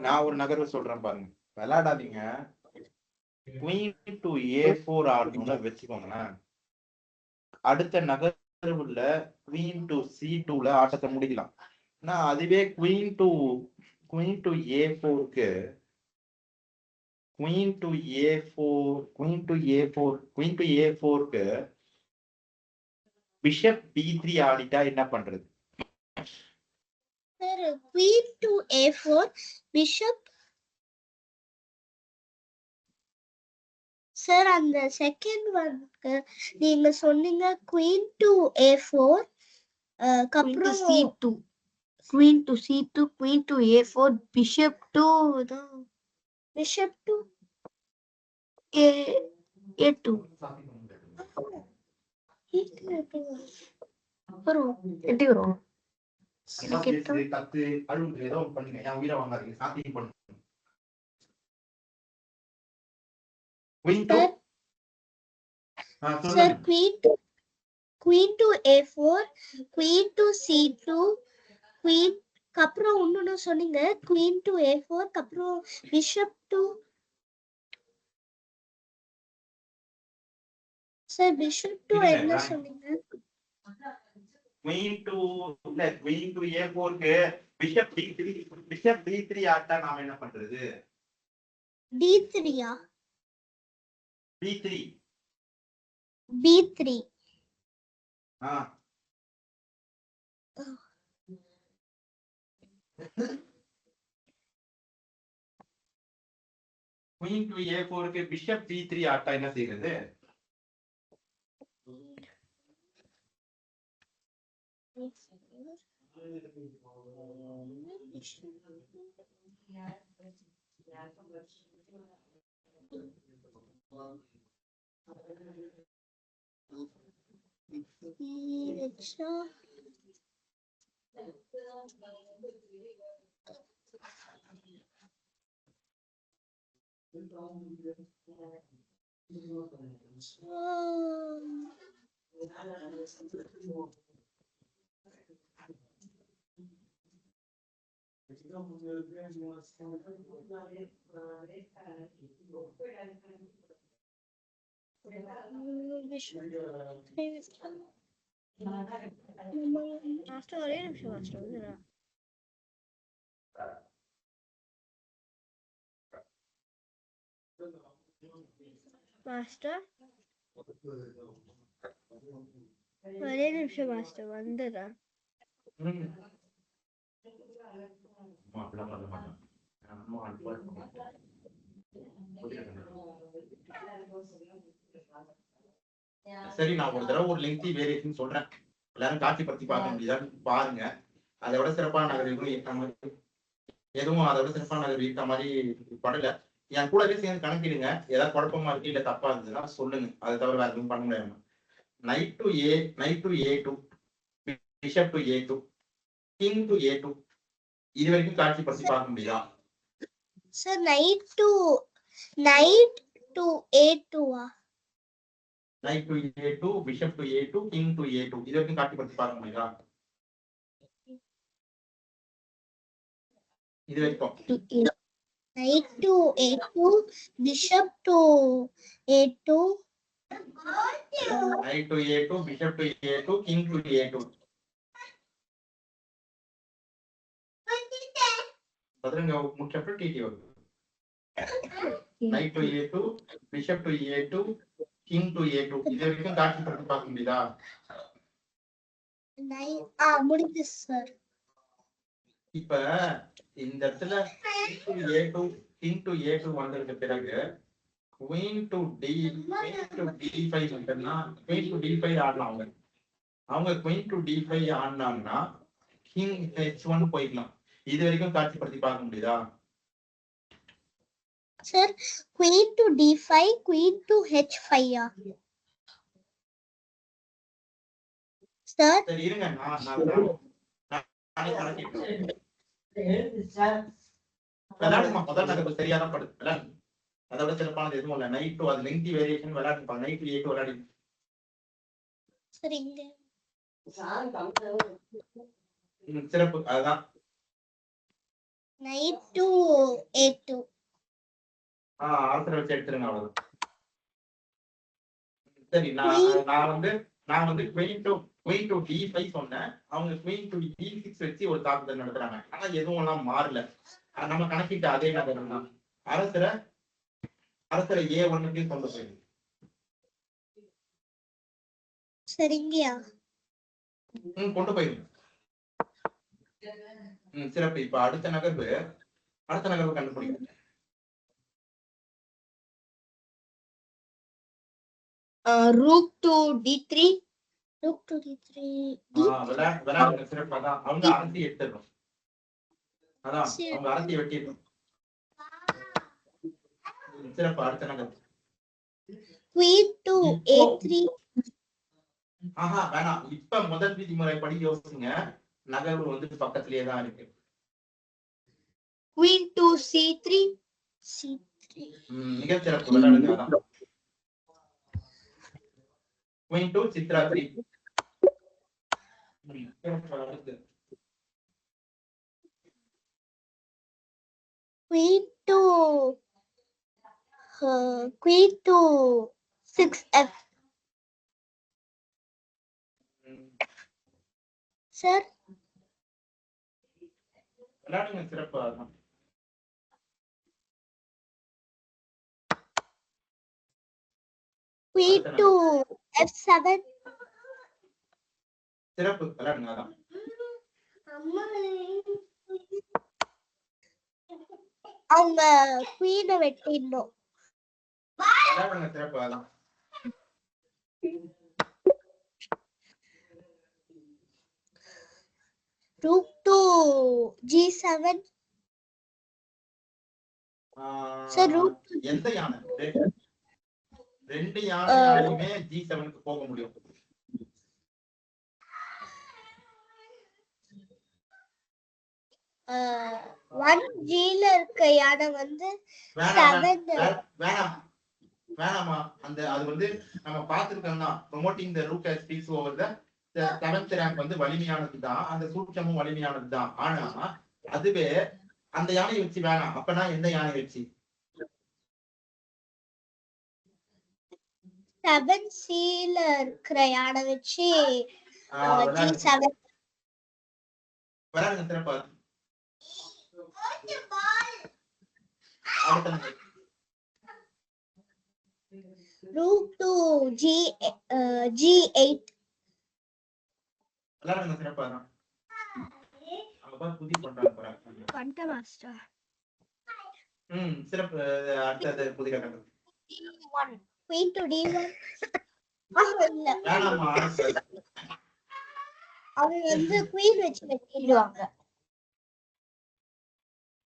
நான் ஒரு நகர்வு சொல்றேன் பாருங்க, விளையாடாதீங்க. குயின் டு A4 ஆடணும்னு வச்சுக்கோங்களேன். அடுத்த நகர்வுல குயின் டு C2ல ஆட்டத்தை முடிக்கலாம். ஆனா அதுவே குயின் டு A4க்கு குயின் டு A4க்கு பிஷப் B3 ஆடிட்டா என்ன பண்றது? Sir queen to A4 bishop. Sir அந்த செகண்ட் ஒன்க்கு நீங்க சொன்னீங்க குயின் டு A4 அப்புறம் C2 queen to C2 queen to A4 bishop to A2 வரும் எப்படி வரும்? கத்து அழுகு ஏதோ பண்ணுங்க, என் உயிரை வாங்காதீங்க, சாத்தியம் பண்ணுங்க. Sir queen to A4 queen to C2 queen அப்புறம் இன்னொன்னு சொன்னீங்க குயின் டு A4 அப்புறம் bishop to. Sir bishop to என்ன சொன்னீங்க? குயின் டு A4க்கு பிஷப் D3 ஆட்டா நாம என்ன பண்றது? D3யா? B3 குயின் டு A4க்கு பிஷப் D3 ஆட்டா என்ன செய்யறது? மாஸ்டர் ஒரே நிமிஷம் மாஸ்டர் வந்துடுறேன். மாஸ்டர் ஒரே நிமிஷம் மாஸ்டர் வந்துடுறேன். சரி, நான் ஒரு தடவை ஒரு லெங்தி வேரியேஷன் சொல்றேன், எல்லாரும் காட்சிப்படுத்தி பார்க்க முடியுதான்னு பாருங்க. அதை விட சிறப்பான நகர் எதுவும் அதை விட சிறப்பான நகர் ஈட்ட மாதிரி படல. என் கூடவே சேர்ந்து கணக்கிடுங்க, ஏதாவது குழப்பமா இருக்கு இல்ல தப்பா இருந்ததுன்னா சொல்லுங்க. அதை தவிர வேற எதுவும் பண்ண முடியாது. Night to A2 bishop to A2 king to A2 இது வரைக்கும் காட்சிப்படுத்தி பார்க்க முடியுதா? Sir night to A2 night to A2 bishop to A2 king to A2 இது வரைக்கும் காட்சிப்படுத்தி பார்க்க முடியுதா? இது வரைக்கும் night to A2 bishop to A2 nine to A2 bishop to A2 king to A2 பதரங்க முச்சப்ப டிடி வருது. knight to A2 bishop to A2 king to A2 இது வரைக்கும் காட்சிப்படுத்தி பார்க்க முடியுதா? முடிஞ்சு சார். இப்ப இந்த இடத்துல king to A2 வந்ததுக்கு பிறகு queen to D5 மட்டும்னா queen to D5 ஆடலாம். அவங்க queen to D5 ஆடினாங்கன்னா king h1 போய்க்கலாம். இது வரைக்கும் காட்சிப்படுத்தி பார்க்க முடியுதா? Sir queen to d5 queen to h5 sir. சரி இருங்க, நானே கணக்கிட்டேன். விளையாடுமா முதல் நகர்வு சரியாதான் படுது. விளையாடு, அதோட சிறப்பானது எதுவும் இல்லை. நைட் டூ அது லெங்தி வேரியேஷன் விளையாடுப்பா. நைட் 8 விளையாடி. சரிங்க. சிறப்பு, அதுதான். Night to a2. ஆன்சர் வச்சு எடுத்துருங்க, அவ்வளவுதான். சரி, நான் வந்து குயின் டு d5 சொன்னேன். அவங்க குயின் டு d6 வச்சு ஒரு தாக்குதல் நடத்துறாங்க. ஆனா எதுவும் எல்லாம் மாறல. நம்ம கணக்கிட்ட அதே நகரம் தான். அரசரை a1க்கு கொண்டு போயிருக்கு. சரிங்கயா. கொண்டு போயிருக்கு. சிறப்பு. இப்ப அடுத்த நகர்வு கண்டுபிடிக்க. Rook to d3. Rook to d3. விளையாடுங்க. சிறப்பு. அதான் அவங்க அரசி எடுத்துடணும். அதான் அவங்க அரசியை வெட்டிடணும். சிறப்பு. அடுத்த நகர்வு குயின் டு a3. வேணாம். இப்ப முதல் விதிமுறைப்படி யோசிங்க. நகர்வு வந்து பக்கத்திலேயே தான் இருக்கு. Queen to c3. மிக சிறப்பு. விளையாடுங்க. அதான் queen to Chitra 3. queen to 6f. Sir விளையாடுங்க. சிறப்பு. அதான் queen to f7. சிறப்பு. விளையாடுங்க. அதான் அவங்க குயினை வெட்டிடணும். விளையாடுங்க. சிறப்பு. அதான் rook to g7. Sir rook எந்த யானை? ரெண்டு யானையாலுமே g7க்கு போக முடியும். ஒன் ஜில இருக்க யானை வந்து வேணாமா. அது வந்து நம்ம பார்த்திருக்கோம் தான். Promoting the route as speaks over the 7th rank வந்து வலிமையானது தான். அந்த சூட்சமும் வலிமையானது தான். ஆனா அதுவே அந்த யானையை வச்சு வேணாம். அப்பனா எந்த யானை வச்சு? 7c இருக்கிற யானை வச்சு g7. விளையாடுங்க. சிறப்பா. rook to g8. விளையாடுங்க. சிறப்பா தான். அவங்க புதி பண்றாங்க மாஸ்டர். சிறப்பு. அடுத்தது புதிய கட்டது d1. queen to d1. வேணாமா. அவங்க வந்து குயின் வச்சு வெட்டிடுவாங்க.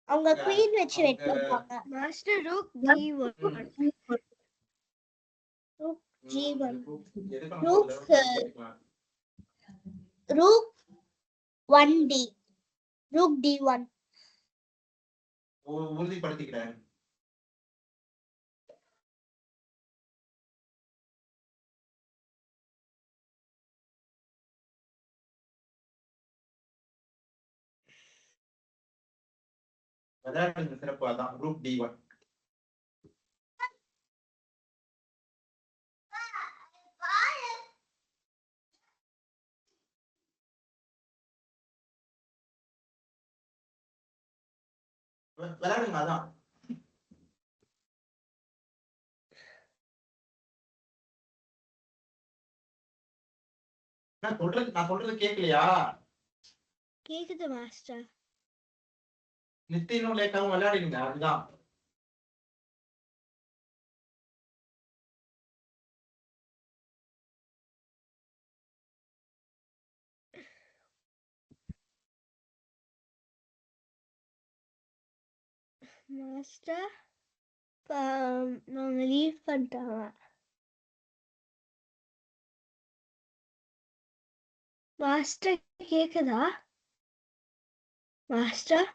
அவங்க குயின் வச்சு வெட்டிடுவாங்க. Master rook d1. Rook g1. Rook 1d. Rook d1. உறுதிப்படுத்திக்கிறேன். விளையாடுங்க. சிறப்பு. அதான் ரூக் d1. விளையாடுங்க. அதான் நான் சொல்றது கேட்கலையா? கேக்குது மாஸ்டர். நித்தினும் லேக்காவும் விளையாடிடுங்க. அதுதான் மாஸ்டர் நாங்க லீவ் பண்ணிட்டாங்க. மாஸ்டர் கேக்குதா? மாஸ்டர்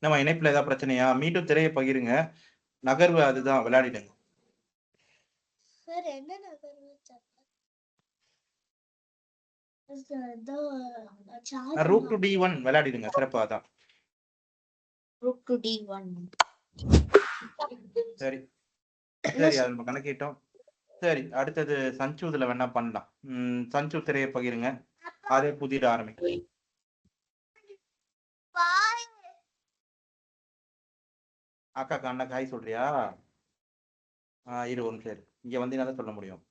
நம்ம இணைப்புல ஏதாவது பிரச்சனையா? மீண்டும் திரையை பகிருங்க. நகர்வு அதுதான், விளையாடிடுங்க. சார் என்ன நகர்வு? Rook to D1 விளையாடிடுங்க. சிறப்பு. அதான் rook to d1. சரி சரி, அது நம்ம கணக்கிட்டோம். சரி, அடுத்தது சஞ்சு இதுல வேணா பண்ணலாம். சஞ்சு திரையை பகிருங்க. அதே புதிய ஆரம்பிக்கும். அக்காக்கு அண்ணாக்கு ஹாய் சொல்றியா? இரு ஒரு நிமிஷம் இரு. இங்க வந்து தான் சொல்ல முடியும்.